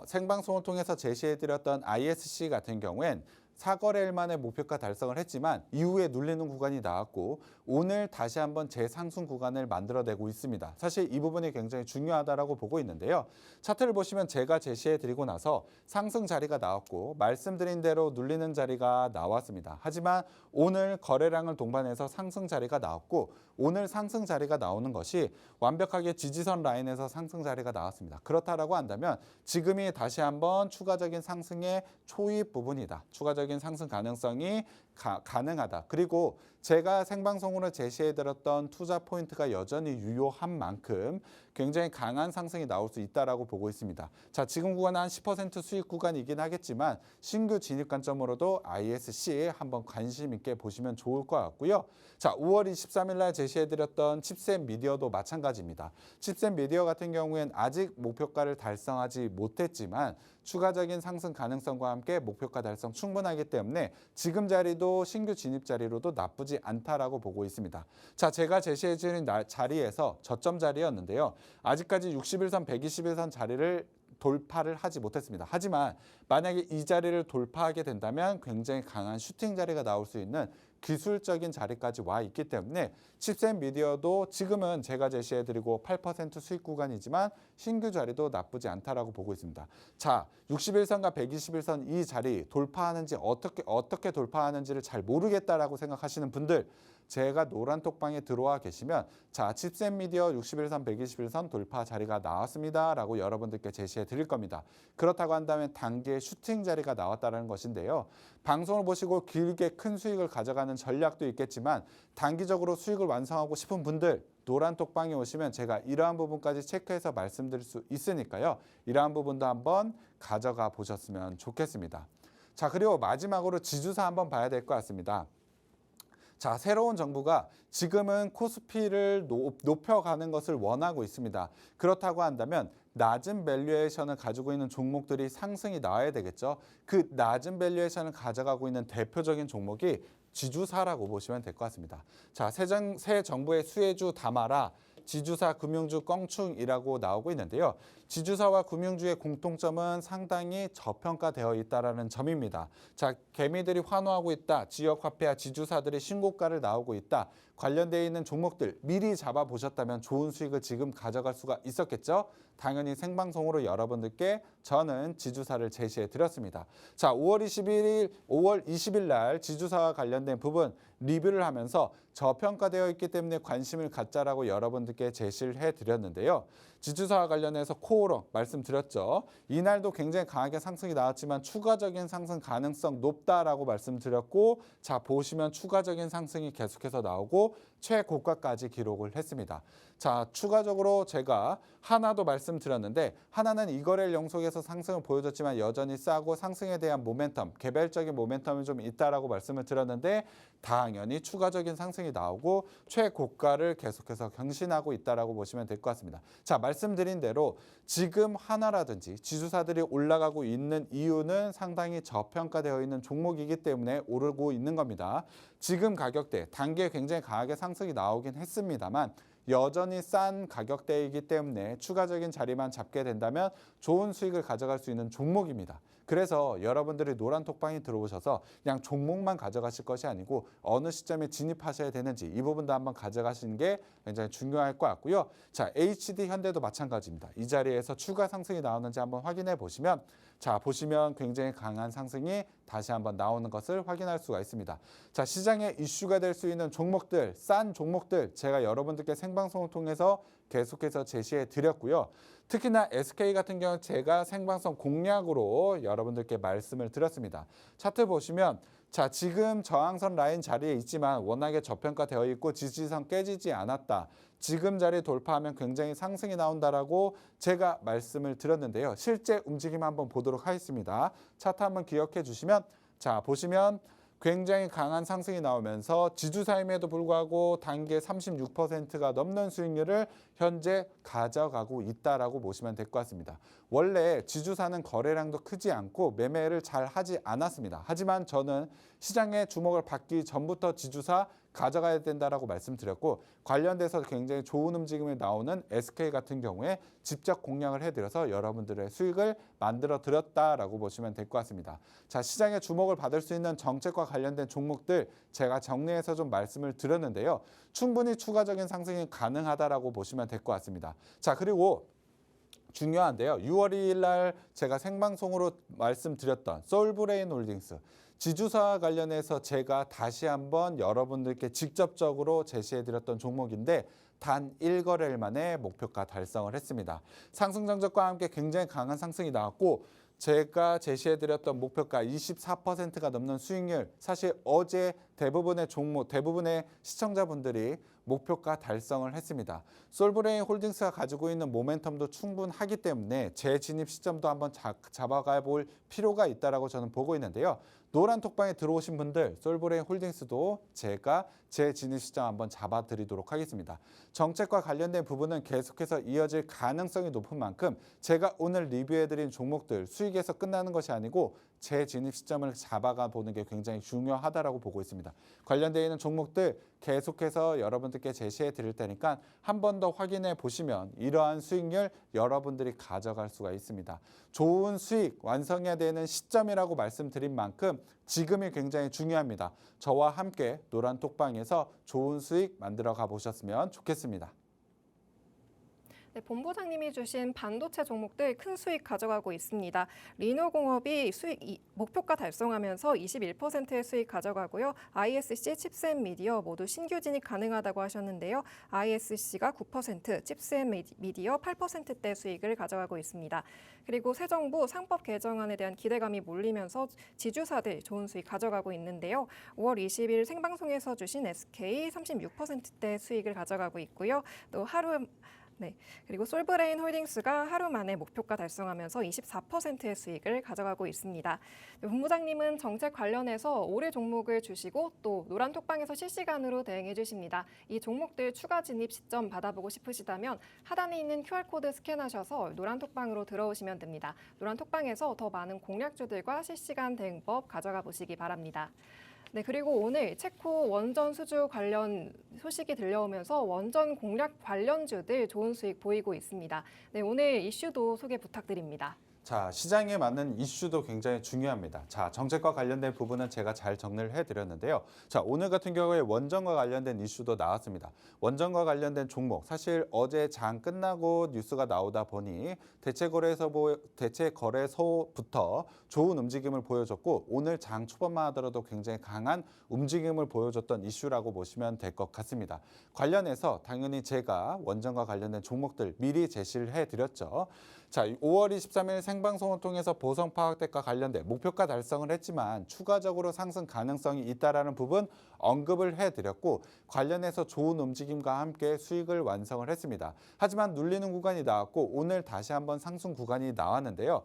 생방송을 통해서 제시해드렸던 ISC 같은 경우엔 4거래일 만에 목표가 달성을 했지만 이후에 눌리는 구간이 나왔고 오늘 다시 한번 재상승 구간을 만들어내고 있습니다. 사실 이 부분이 굉장히 중요하다고 보고 있는데요. 차트를 보시면 제가 제시해드리고 나서 상승 자리가 나왔고 말씀드린 대로 눌리는 자리가 나왔습니다. 하지만 오늘 거래량을 동반해서 상승 자리가 나왔고 오늘 상승 자리가 나오는 것이 완벽하게 지지선 라인에서 상승 자리가 나왔습니다. 그렇다라고 한다면 지금이 다시 한번 추가적인 상승의 초입 부분이다. 추가적인 상승 가능성이 가능하다. 그리고 제가 생방송으로 제시해드렸던 투자 포인트가 여전히 유효한 만큼 굉장히 강한 상승이 나올 수 있다고 보고 있습니다. 자, 지금 구간은 한 10% 수익 구간이긴 하겠지만 신규 진입 관점으로도 ISC 한번 관심 있게 보시면 좋을 것 같고요. 자, 5월 23일 날 제시해드렸던 칩셋 미디어도 마찬가지입니다. 칩셋 미디어 같은 경우에는 아직 목표가를 달성하지 못했지만 추가적인 상승 가능성과 함께 목표가 달성 충분하기 때문에 지금 자리도 신규 진입 자리로도 나쁘지 않다라고 보고 있습니다. 자, 제가 제시해드린 자리에서 저점 자리였는데요. 아직까지 61선, 121선 자리를 돌파를 하지 못했습니다. 하지만 만약에 이 자리를 돌파하게 된다면 굉장히 강한 슈팅 자리가 나올 수 있는 기술적인 자리까지 와 있기 때문에 칩셋 미디어도 지금은 제가 제시해드리고 8% 수익 구간이지만 신규 자리도 나쁘지 않다라고 보고 있습니다. 자, 61선과 121선 이 자리 돌파하는지 어떻게 돌파하는지를 잘 모르겠다라고 생각하시는 분들 제가 노란 톡방에 들어와 계시면 자, 칩셋 미디어 61선, 121선 돌파 자리가 나왔습니다. 라고 여러분들께 제시해 드릴 겁니다. 그렇다고 한다면 단기의 슈팅 자리가 나왔다는 것인데요. 방송을 보시고 길게 큰 수익을 가져가는 전략도 있겠지만 단기적으로 수익을 완성하고 싶은 분들 노란 톡방에 오시면 제가 이러한 부분까지 체크해서 말씀드릴 수 있으니까요. 이러한 부분도 한번 가져가 보셨으면 좋겠습니다. 자, 그리고 마지막으로 지주사 한번 봐야 될 것 같습니다. 자, 새로운 정부가 지금은 코스피를 높여가는 것을 원하고 있습니다. 그렇다고 한다면 낮은 밸류에이션을 가지고 있는 종목들이 상승이 나와야 되겠죠. 그 낮은 밸류에이션을 가져가고 있는 대표적인 종목이 지주사라고 보시면 될 것 같습니다. 자, 새 정부의 수혜주 담아라, 지주사, 금융주, 껑충이라고 나오고 있는데요. 지주사와 금융주의 공통점은 상당히 저평가되어 있다는 점입니다. 자, 개미들이 환호하고 있다. 지역화폐와 지주사들이 신고가를 나오고 있다. 관련되어 있는 종목들 미리 잡아보셨다면 좋은 수익을 지금 가져갈 수가 있었겠죠? 당연히 생방송으로 여러분들께 저는 지주사를 제시해 드렸습니다. 자, 5월 20일 날 지주사와 관련된 부분 리뷰를 하면서 저평가되어 있기 때문에 관심을 갖자라고 여러분들께 제시를 해드렸는데요. 지주사와 관련해서 코오롱 말씀드렸죠. 이날도 굉장히 강하게 상승이 나왔지만 추가적인 상승 가능성 높다라고 말씀드렸고, 자, 보시면 추가적인 상승이 계속해서 나오고 최고가까지 기록을 했습니다. 자, 추가적으로 제가 하나도 말씀드렸는데, 하나는 이 거래일 연속해서 상승을 보여줬지만 여전히 싸고 상승에 대한 모멘텀, 개별적인 모멘텀이 좀 있다라고 말씀을 드렸는데, 당연히 추가적인 상승이 나오고 최고가를 계속해서 경신하고 있다라고 보시면 될 것 같습니다. 자, 말씀드린 대로 지금 하나라든지 지주사들이 올라가고 있는 이유는 상당히 저평가되어 있는 종목이기 때문에 오르고 있는 겁니다. 지금 가격대, 단기에 굉장히 강하게 상승이 나오긴 했습니다만 여전히 싼 가격대이기 때문에 추가적인 자리만 잡게 된다면 좋은 수익을 가져갈 수 있는 종목입니다. 그래서 여러분들이 노란 톡방에 들어오셔서 그냥 종목만 가져가실 것이 아니고 어느 시점에 진입하셔야 되는지 이 부분도 한번 가져가시는 게 굉장히 중요할 것 같고요. 자, HD 현대도 마찬가지입니다. 이 자리에서 추가 상승이 나오는지 한번 확인해 보시면, 자, 보시면 굉장히 강한 상승이 다시 한번 나오는 것을 확인할 수가 있습니다. 자, 시장에 이슈가 될 수 있는 종목들, 싼 종목들 제가 여러분들께 생방송을 통해서 계속해서 제시해 드렸고요. 특히나 SK 같은 경우는 제가 생방송 공략으로 여러분들께 말씀을 드렸습니다. 차트 보시면, 자, 지금 저항선 라인 자리에 있지만 워낙에 저평가되어 있고 지지선 깨지지 않았다. 지금 자리 돌파하면 굉장히 상승이 나온다라고 제가 말씀을 드렸는데요. 실제 움직임 한번 보도록 하겠습니다. 차트 한번 기억해 주시면, 자, 보시면 굉장히 강한 상승이 나오면서 지주사임에도 불구하고 단기 36%가 넘는 수익률을 현재 가져가고 있다라고 보시면 될 것 같습니다. 원래 지주사는 거래량도 크지 않고 매매를 잘 하지 않았습니다. 하지만 저는 시장에 주목을 받기 전부터 지주사 가져가야 된다라고 말씀드렸고, 관련돼서 굉장히 좋은 움직임이 나오는 SK 같은 경우에 직접 공략을 해드려서 여러분들의 수익을 만들어 드렸다라고 보시면 될 것 같습니다. 자, 시장에 주목을 받을 수 있는 정책과 관련된 종목들 제가 정리해서 좀 말씀을 드렸는데요. 충분히 추가적인 상승이 가능하다라고 보시면 될 것 같습니다. 자, 그리고 중요한데요. 6월 2일 날 제가 생방송으로 말씀드렸던 솔브레인 홀딩스 지주사와 관련해서 제가 다시 한번 여러분들께 직접적으로 제시해드렸던 종목인데 단 1거래일 만에 목표가 달성을 했습니다. 상승 전적과 함께 굉장히 강한 상승이 나왔고, 제가 제시해드렸던 목표가 24%가 넘는 수익률, 사실 어제 대부분의 종목, 대부분의 시청자분들이 목표가 달성을 했습니다. 솔브레인 홀딩스가 가지고 있는 모멘텀도 충분하기 때문에 재진입 시점도 한번 잡아가 볼 필요가 있다고 저는 보고 있는데요. 노란 톡방에 들어오신 분들 솔브레인 홀딩스도 제가 재진입 시점 한번 잡아드리도록 하겠습니다. 정책과 관련된 부분은 계속해서 이어질 가능성이 높은 만큼 제가 오늘 리뷰해드린 종목들 수익에서 끝나는 것이 아니고 재진입 시점을 잡아가 보는 게 굉장히 중요하다고 보고 있습니다. 관련되어 있는 종목들 계속해서 여러분들께 제시해 드릴 테니까 한 번 더 확인해 보시면 이러한 수익률 여러분들이 가져갈 수가 있습니다. 좋은 수익 완성해야 되는 시점이라고 말씀드린 만큼 지금이 굉장히 중요합니다. 저와 함께 노란 톡방에서 좋은 수익 만들어 가보셨으면 좋겠습니다. 네, 본부장님이 주신 반도체 종목들 큰 수익 가져가고 있습니다. 리노공업이 목표가 달성하면서 21%의 수익 가져가고요. ISC, 칩셋 미디어 모두 신규 진입 가능하다고 하셨는데요. ISC가 9%, 칩셋 미디어 8%대 수익을 가져가고 있습니다. 그리고 새 정부 상법 개정안에 대한 기대감이 몰리면서 지주사들 좋은 수익 가져가고 있는데요. 5월 20일 생방송에서 주신 SK 36%대 수익을 가져가고 있고요. 또 네, 그리고 솔브레인 홀딩스가 하루 만에 목표가 달성하면서 24%의 수익을 가져가고 있습니다. 네, 본부장님은 정책 관련해서 올해 종목을 주시고 또 노란톡방에서 실시간으로 대응해 주십니다. 이 종목들 추가 진입 시점 받아보고 싶으시다면 하단에 있는 QR코드 스캔하셔서 노란톡방으로 들어오시면 됩니다. 노란톡방에서 더 많은 공략주들과 실시간 대응법 가져가 보시기 바랍니다. 네, 그리고 오늘 체코 원전 수주 관련 소식이 들려오면서 원전 공략 관련주들 좋은 수익 보이고 있습니다. 네, 오늘 이슈도 소개 부탁드립니다. 자, 시장에 맞는 이슈도 굉장히 중요합니다. 자, 정책과 관련된 부분은 제가 잘 정리를 해드렸는데요. 자, 오늘 같은 경우에 원전과 관련된 이슈도 나왔습니다. 원전과 관련된 종목, 사실 어제 장 끝나고 뉴스가 나오다 보니 대체거래소부터 좋은 움직임을 보여줬고 오늘 장 초반만 하더라도 굉장히 강한 움직임을 보여줬던 이슈라고 보시면 될 것 같습니다. 관련해서 당연히 제가 원전과 관련된 종목들 미리 제시를 해드렸죠. 자, 5월 23일 생방송을 통해서 보성 파악대과 관련된 목표가 달성을 했지만 추가적으로 상승 가능성이 있다라는 부분 언급을 해드렸고 관련해서 좋은 움직임과 함께 수익을 완성을 했습니다. 하지만 눌리는 구간이 나왔고 오늘 다시 한번 상승 구간이 나왔는데요.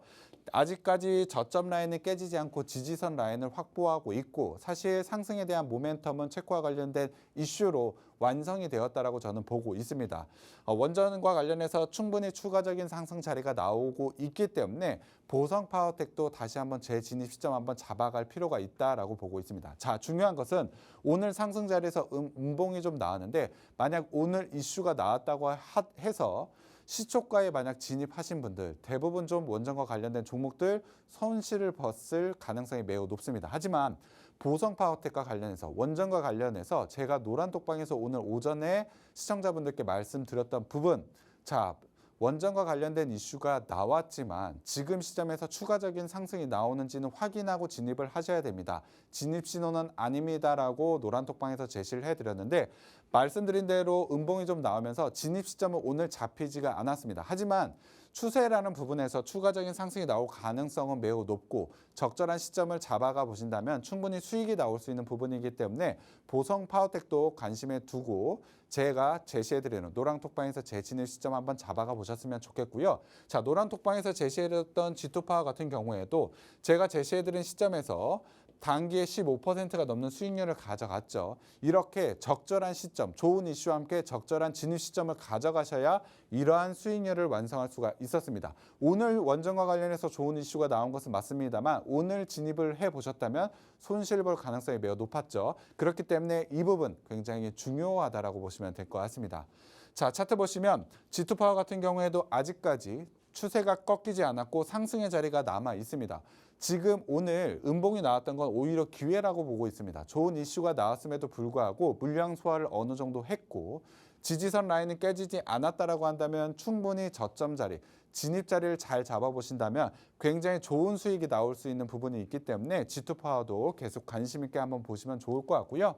아직까지 저점 라인을 깨지지 않고 지지선 라인을 확보하고 있고 사실 상승에 대한 모멘텀은 체코와 관련된 이슈로 완성이 되었다라고 저는 보고 있습니다. 원전과 관련해서 충분히 추가적인 상승 자리가 나오고 있기 때문에 보성 파워텍도 다시 한번 재진입 시점 한번 잡아갈 필요가 있다라고 보고 있습니다. 자, 중요한 것은 오늘 상승 자리에서 음봉이 좀 나왔는데 만약 오늘 이슈가 나왔다고 해서 시초가에 만약 진입하신 분들 대부분 좀 원전과 관련된 종목들 손실을 벗을 가능성이 매우 높습니다. 하지만 보성 파워텍과 관련해서 원전과 관련해서 제가 노란톡방에서 오늘 오전에 시청자분들께 말씀드렸던 부분, 자, 원전과 관련된 이슈가 나왔지만 지금 시점에서 추가적인 상승이 나오는지는 확인하고 진입을 하셔야 됩니다. 진입 신호는 아닙니다라고 노란톡방에서 제시를 해드렸는데 말씀드린 대로 음봉이 좀 나오면서 진입 시점은 오늘 잡히지가 않았습니다. 하지만 추세라는 부분에서 추가적인 상승이 나올 가능성은 매우 높고 적절한 시점을 잡아가 보신다면 충분히 수익이 나올 수 있는 부분이기 때문에 보성 파워텍도 관심에 두고 제가 제시해드리는 노란톡방에서 재진입 시점 한번 잡아가 보셨으면 좋겠고요. 자, 노란톡방에서 제시해드렸던 G2파워 같은 경우에도 제가 제시해드린 시점에서 단기에 15%가 넘는 수익률을 가져갔죠. 이렇게 적절한 시점, 좋은 이슈와 함께 적절한 진입 시점을 가져가셔야 이러한 수익률을 완성할 수가 있었습니다. 오늘 원전과 관련해서 좋은 이슈가 나온 것은 맞습니다만 오늘 진입을 해보셨다면 손실 볼 가능성이 매우 높았죠. 그렇기 때문에 이 부분 굉장히 중요하다라고 보시면 될 것 같습니다. 자, 차트 보시면 G2파워 같은 경우에도 아직까지 추세가 꺾이지 않았고 상승의 자리가 남아 있습니다. 지금 오늘 음봉이 나왔던 건 오히려 기회라고 보고 있습니다. 좋은 이슈가 나왔음에도 불구하고 물량 소화를 어느 정도 했고 지지선 라인은 깨지지 않았다라고 한다면 충분히 저점 자리, 진입 자리를 잘 잡아보신다면 굉장히 좋은 수익이 나올 수 있는 부분이 있기 때문에 G2파워도 계속 관심 있게 한번 보시면 좋을 것 같고요.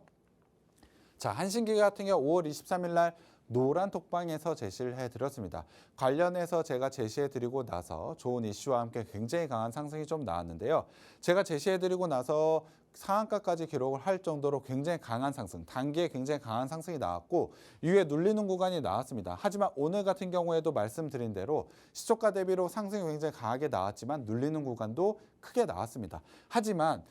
자, 한신기계 같은 경우 5월 23일 날 노란톡방에서 제시를 해드렸습니다. 관련해서 제가 제시해드리고 나서 좋은 이슈와 함께 굉장히 강한 상승이 좀 나왔는데요. 제가 제시해드리고 나서 상한가까지 기록을 할 정도로 굉장히 강한 상승, 단기에 굉장히 강한 상승이 나왔고 이후에 눌리는 구간이 나왔습니다. 하지만 오늘 같은 경우에도 말씀드린 대로 시초가 대비로 상승이 굉장히 강하게 나왔지만 눌리는 구간도 크게 나왔습니다. 하지만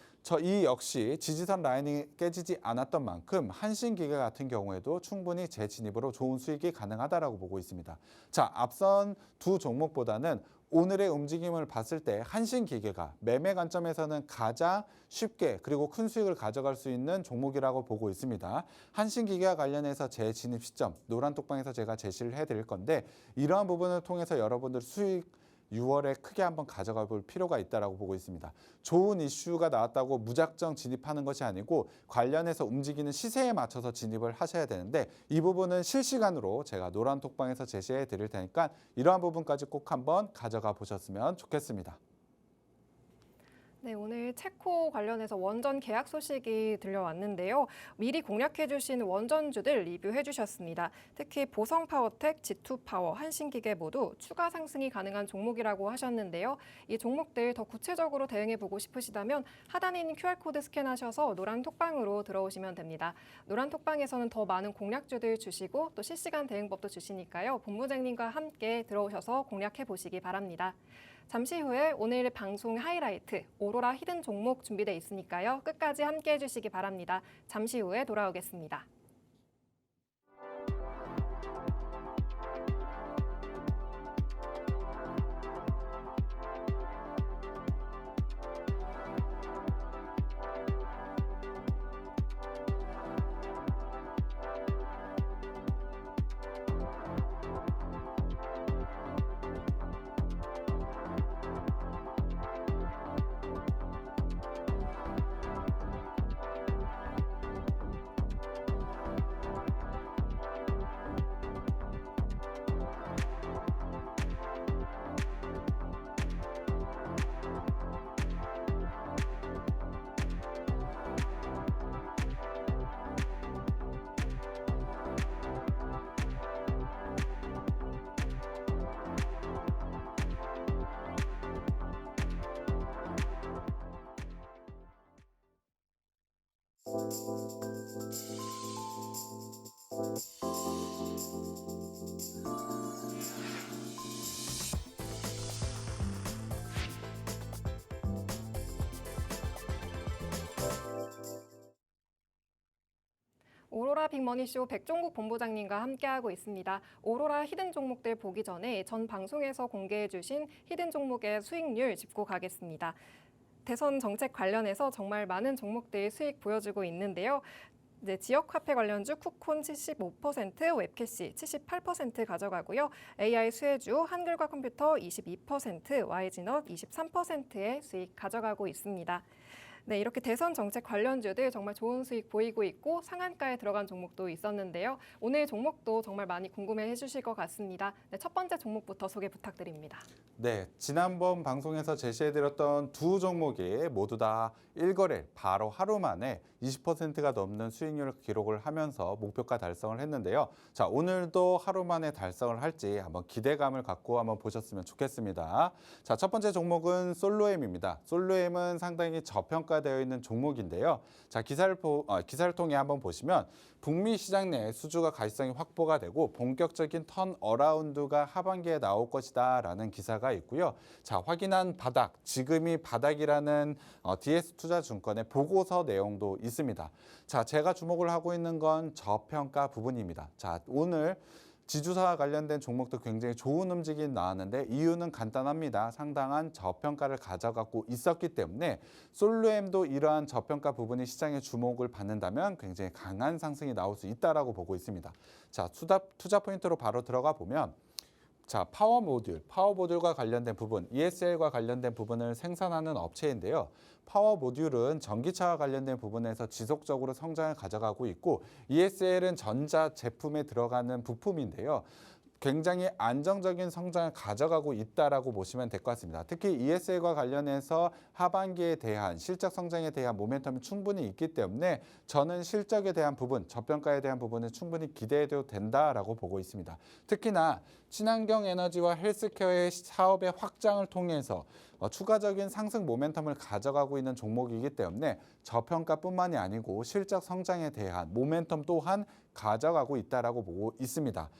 이 역시 지지선 라인이 깨지지 않았던 만큼 한신기계 같은 경우에도 충분히 재진입으로 좋은 수익이 가능하다라고 보고 있습니다. 자, 앞선 두 종목보다는 오늘의 움직임을 봤을 때 한신기계가 매매 관점에서는 가장 쉽게 그리고 큰 수익을 가져갈 수 있는 종목이라고 보고 있습니다. 한신기계와 관련해서 재진입 시점 노란톡방에서 제가 제시를 해드릴 건데 이러한 부분을 통해서 여러분들 수익 6월에 크게 한번 가져가 볼 필요가 있다고 보고 있습니다. 좋은 이슈가 나왔다고 무작정 진입하는 것이 아니고 관련해서 움직이는 시세에 맞춰서 진입을 하셔야 되는데 이 부분은 실시간으로 제가 노란톡방에서 제시해 드릴 테니까 이러한 부분까지 꼭 한번 가져가 보셨으면 좋겠습니다. 네, 오늘 체코 관련해서 원전 계약 소식이 들려왔는데요. 미리 공략해 주신 원전주들 리뷰해 주셨습니다. 특히 보성파워텍, G2파워, 한신기계 모두 추가 상승이 가능한 종목이라고 하셨는데요. 이 종목들 더 구체적으로 대응해 보고 싶으시다면 하단에 있는 QR코드 스캔하셔서 노란 톡방으로 들어오시면 됩니다. 노란 톡방에서는 더 많은 공략주들 주시고 또 실시간 대응법도 주시니까요. 본부장님과 함께 들어오셔서 공략해 보시기 바랍니다. 잠시 후에 오늘 방송 하이라이트 오로라 히든 종목 준비되어 있으니까요. 끝까지 함께 해주시기 바랍니다. 잠시 후에 돌아오겠습니다. 오로라 빅머니쇼 백종국 본부장님과 함께하고 있습니다. 오로라 히든 종목들 보기 전에 전 방송에서 공개해 주신 히든 종목의 수익률 짚고 가겠습니다. 대선 정책 관련해서 정말 많은 종목들이 수익 보여주고 있는데요. 네, 지역 화폐 관련주 쿠콘 75%, 웹캐시 78% 가져가고요. AI 수혜주 한글과 컴퓨터 22%, YG넛 23%의 수익 가져가고 있습니다. 네, 이렇게 대선 정책 관련주들 정말 좋은 수익 보이고 있고 상한가에 들어간 종목도 있었는데요. 오늘 종목도 정말 많이 궁금해 해주실 것 같습니다. 네, 첫 번째 종목부터 소개 부탁드립니다. 네, 지난번 방송에서 제시해드렸던 두 종목이 모두 다 1거래 바로 하루 만에 20%가 넘는 수익률을 기록을 하면서 목표가 달성을 했는데요. 자, 오늘도 하루 만에 달성을 할지 한번 기대감을 갖고 한번 보셨으면 좋겠습니다. 자, 첫 번째 종목은 솔로엠입니다. 솔로엠은 상당히 저평가되어 있는 종목인데요. 자, 기사를 통해 한번 보시면 북미 시장 내 수주가 가시성이 확보가 되고 본격적인 턴어라운드가 하반기에 나올 것이다라는 기사가 있고요. 자, 확인한 바닥, 지금이 바닥이라는 DS투자증권의 보고서 내용도 있습니다. 자, 제가 주목을 하고 있는 건 저평가 부분입니다. 자, 오늘 지주사와 관련된 종목도 굉장히 좋은 움직임이 나왔는데 이유는 간단합니다. 상당한 저평가를 가져가고 있었기 때문에 솔로엠도 이러한 저평가 부분이 시장의 주목을 받는다면 굉장히 강한 상승이 나올 수 있다라고 보고 있습니다. 자, 투자 포인트로 바로 들어가 보면 자, 파워 모듈과 관련된 부분, ESL과 관련된 부분을 생산하는 업체인데요. 파워 모듈은 전기차와 관련된 부분에서 지속적으로 성장을 가져가고 있고 ESL은 전자 제품에 들어가는 부품인데요. 굉장히 안정적인 성장을 가져가고 있다라고 보시면 될 것 같습니다. 특히 ESL과 관련해서 하반기에 대한 실적 성장에 대한 모멘텀이 충분히 있기 때문에 저는 실적에 대한 부분, 저평가에 대한 부분은 충분히 기대해도 된다라고 보고 있습니다. 특히나 친환경 에너지와 헬스케어의 사업의 확장을 통해서 추가적인 상승 모멘텀을 가져가고 있는 종목이기 때문에 저평가뿐만이 아니고 실적 성장에 대한 모멘텀 또한 가져가고 있다라고 보고 있습니다.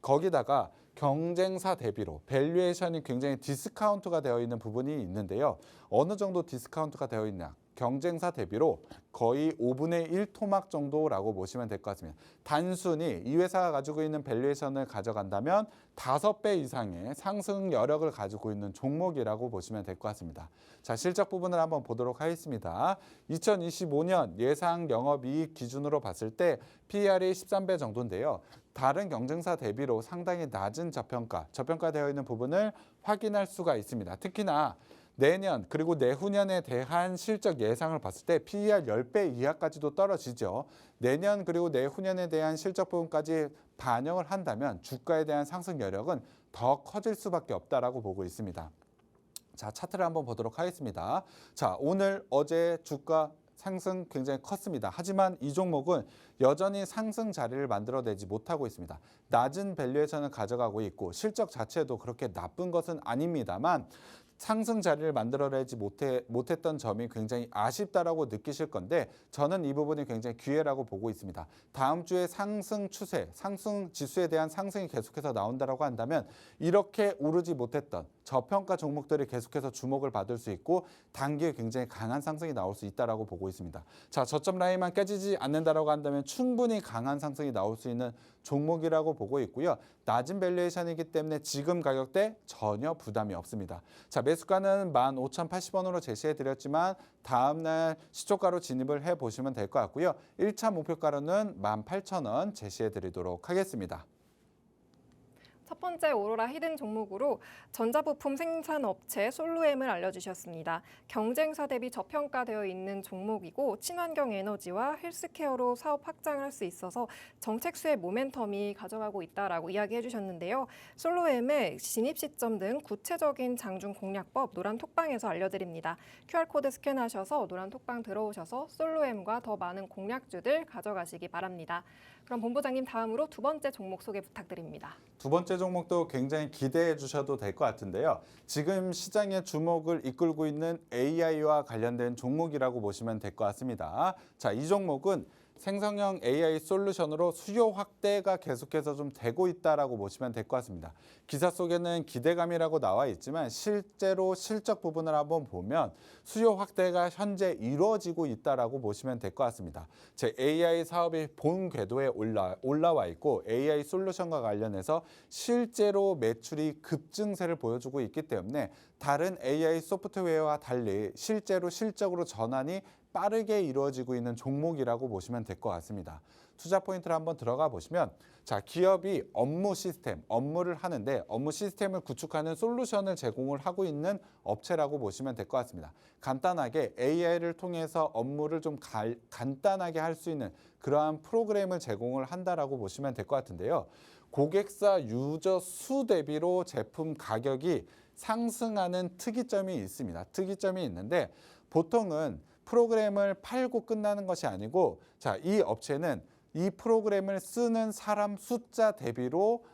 거기다가 경쟁사 대비로 밸류에이션이 굉장히 디스카운트가 되어 있는 부분이 있는데요. 어느 정도 디스카운트가 되어 있냐? 경쟁사 대비로 거의 5분의 1 토막 정도라고 보시면 될 것 같습니다. 단순히 이 회사가 가지고 있는 밸류에이션을 가져간다면 5배 이상의 상승 여력을 가지고 있는 종목이라고 보시면 될 것 같습니다. 자, 실적 부분을 한번 보도록 하겠습니다. 2025년 예상 영업이익 기준으로 봤을 때 PER이 13배 정도인데요. 다른 경쟁사 대비로 상당히 낮은 저평가되어 있는 부분을 확인할 수가 있습니다. 특히나 내년 그리고 내후년에 대한 실적 예상을 봤을 때 PER 10배 이하까지도 떨어지죠. 내년 그리고 내후년에 대한 실적 부분까지 반영을 한다면 주가에 대한 상승 여력은 더 커질 수밖에 없다라고 보고 있습니다. 자, 차트를 한번 보도록 하겠습니다. 자, 오늘 어제 주가 상승 굉장히 컸습니다. 하지만 이 종목은 여전히 상승 자리를 만들어내지 못하고 있습니다. 낮은 밸류에이션을 가져가고 있고 실적 자체도 그렇게 나쁜 것은 아닙니다만 상승 자리를 만들어내지 못했던 점이 굉장히 아쉽다라고 느끼실 건데 저는 이 부분이 굉장히 기회라고 보고 있습니다. 다음 주에 상승 추세, 상승 지수에 대한 상승이 계속해서 나온다라고 한다면 이렇게 오르지 못했던 저평가 종목들이 계속해서 주목을 받을 수 있고 단기에 굉장히 강한 상승이 나올 수 있다라고 보고 있습니다. 자, 저점 라인만 깨지지 않는다라고 한다면 충분히 강한 상승이 나올 수 있는 종목이라고 보고 있고요. 낮은 밸류에이션이기 때문에 지금 가격대 전혀 부담이 없습니다. 자, 매수가는 15,080원으로 제시해 드렸지만 다음 날 시초가로 진입을 해 보시면 될 것 같고요. 1차 목표가로는 18,000원 제시해 드리도록 하겠습니다. 첫 번째 오로라 히든 종목으로 전자부품 생산업체 솔루엠을 알려주셨습니다. 경쟁사 대비 저평가되어 있는 종목이고 친환경 에너지와 헬스케어로 사업 확장을 할 수 있어서 정책수의 모멘텀이 가져가고 있다라고 이야기해 주셨는데요. 솔루엠의 진입 시점 등 구체적인 장중 공략법 노란 톡방에서 알려드립니다. QR코드 스캔하셔서 노란 톡방 들어오셔서 솔루엠과 더 많은 공략주들 가져가시기 바랍니다. 그럼 본부장님 다음으로 두 번째 종목 소개 부탁드립니다. 두 번째 종목도 굉장히 기대해 주셔도 될 것 같은데요. 지금 시장의 주목을 이끌고 있는 AI와 관련된 종목이라고 보시면 될 것 같습니다. 자, 이 종목은 생성형 AI 솔루션으로 수요 확대가 계속해서 좀 되고 있다라고 보시면 될 것 같습니다. 기사 속에는 기대감이라고 나와 있지만 실제로 실적 부분을 한번 보면 수요 확대가 현재 이루어지고 있다라고 보시면 될 것 같습니다. 제 AI 사업이 본 궤도에 올라와 있고 AI 솔루션과 관련해서 실제로 매출이 급증세를 보여주고 있기 때문에 다른 AI 소프트웨어와 달리 실제로 실적으로 전환이 빠르게 이루어지고 있는 종목이라고 보시면 될 것 같습니다. 투자 포인트를 한번 들어가 보시면 자, 기업이 업무 시스템, 업무를 하는데 업무 시스템을 구축하는 솔루션을 제공을 하고 있는 업체라고 보시면 될 것 같습니다. 간단하게 AI를 통해서 업무를 좀 간단하게 할 수 있는 그러한 프로그램을 제공을 한다라고 보시면 될 것 같은데요. 고객사 유저 수 대비로 제품 가격이 상승하는 특이점이 있습니다. 특이점이 있는데 보통은 프로그램을 팔고 끝나는 것이 아니고 자, 이 업체는 이 프로그램을 쓰는 사람 숫자 대비로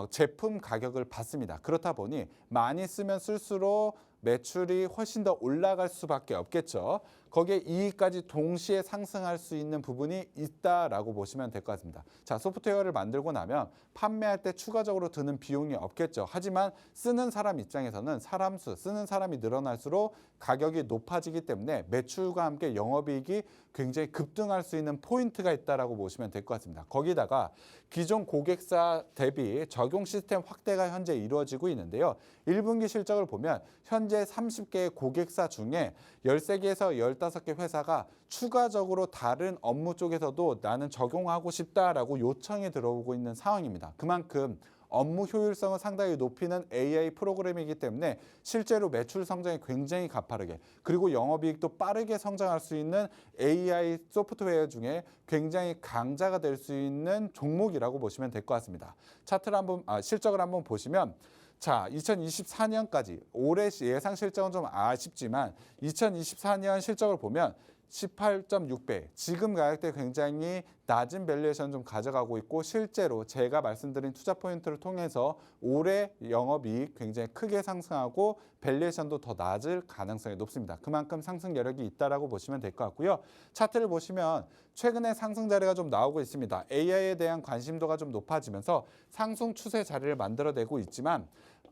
제품 가격을 받습니다. 그렇다 보니 많이 쓰면 쓸수록 매출이 훨씬 더 올라갈 수밖에 없겠죠. 거기에 이익까지 동시에 상승할 수 있는 부분이 있다라고 보시면 될 것 같습니다. 자, 소프트웨어를 만들고 나면 판매할 때 추가적으로 드는 비용이 없겠죠. 하지만 쓰는 사람 입장에서는 사람 수, 쓰는 사람이 늘어날수록 가격이 높아지기 때문에 매출과 함께 영업이익이 굉장히 급등할 수 있는 포인트가 있다라고 보시면 될 것 같습니다. 거기다가 기존 고객사 대비 적용 시스템 확대가 현재 이루어지고 있는데요. 1분기 실적을 보면 현재 30개의 고객사 중에 13개에서 15개 회사가 추가적으로 다른 업무 쪽에서도 나는 적용하고 싶다라고 요청이 들어오고 있는 상황입니다. 그만큼 업무 효율성을 상당히 높이는 AI 프로그램이기 때문에 실제로 매출 성장이 굉장히 가파르게 그리고 영업이익도 빠르게 성장할 수 있는 AI 소프트웨어 중에 굉장히 강자가 될 수 있는 종목이라고 보시면 될 것 같습니다. 차트를 한번 실적을 한번 보시면 자, 2024년까지 올해 예상 실적은 좀 아쉽지만 2024년 실적을 보면 18.6배, 지금 가격대 굉장히 낮은 밸류에이션 좀 가져가고 있고 실제로 제가 말씀드린 투자 포인트를 통해서 올해 영업이익 굉장히 크게 상승하고 밸류에이션도 더 낮을 가능성이 높습니다. 그만큼 상승 여력이 있다라고 보시면 될 것 같고요. 차트를 보시면 최근에 상승 자리가 좀 나오고 있습니다. AI에 대한 관심도가 좀 높아지면서 상승 추세 자리를 만들어내고 있지만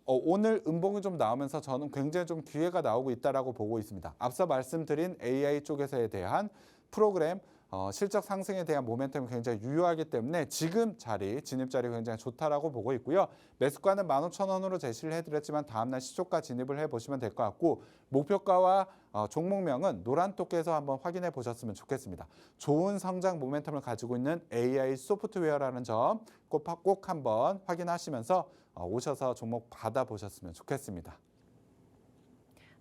오늘 음봉이 좀 나오면서 저는 굉장히 좀 기회가 나오고 있다라고 보고 있습니다. 앞서 말씀드린 AI 쪽에서에 대한 프로그램 실적 상승에 대한 모멘텀이 굉장히 유효하기 때문에 지금 자리, 진입 자리 굉장히 좋다라고 보고 있고요. 매수가는 15,000원으로 제시를 해드렸지만 다음날 시초가 진입을 해보시면 될 것 같고 목표가와 종목명은 노란 토끼에서 한번 확인해 보셨으면 좋겠습니다. 좋은 성장 모멘텀을 가지고 있는 AI 소프트웨어라는 점 꼭 한번 확인하시면서 오셔서 종목 받아보셨으면 좋겠습니다.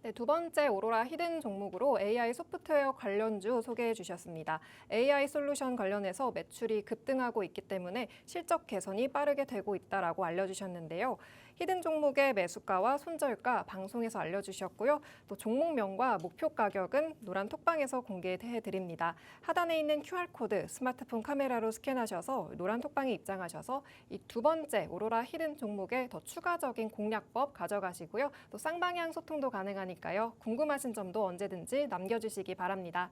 네, 두 번째 오로라 히든 종목으로 AI 소프트웨어 관련주 소개해 주셨습니다. AI 솔루션 관련해서 매출이 급등하고 있기 때문에 실적 개선이 빠르게 되고 있다라고 알려주셨는데요. 히든 종목의 매수가와 손절가 방송에서 알려주셨고요. 또 종목명과 목표 가격은 노란 톡방에서 공개해드립니다. 하단에 있는 QR코드 스마트폰 카메라로 스캔하셔서 노란 톡방에 입장하셔서 이 두 번째 오로라 히든 종목의 더 추가적인 공략법 가져가시고요. 또 쌍방향 소통도 가능하니까요. 궁금하신 점도 언제든지 남겨주시기 바랍니다.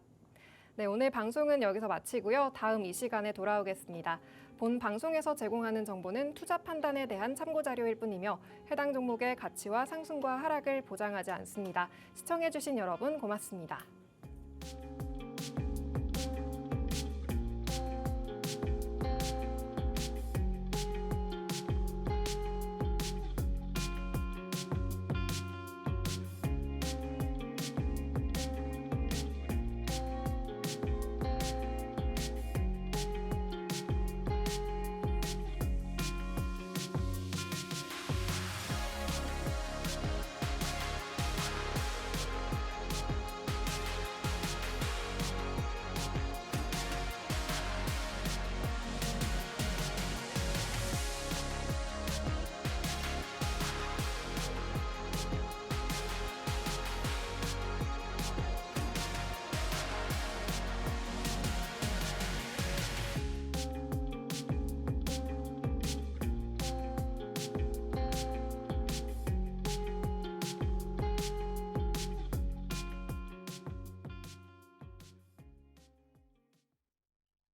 네, 오늘 방송은 여기서 마치고요. 다음 이 시간에 돌아오겠습니다. 본 방송에서 제공하는 정보는 투자 판단에 대한 참고 자료일 뿐이며 해당 종목의 가치와 상승과 하락을 보장하지 않습니다. 시청해주신 여러분 고맙습니다.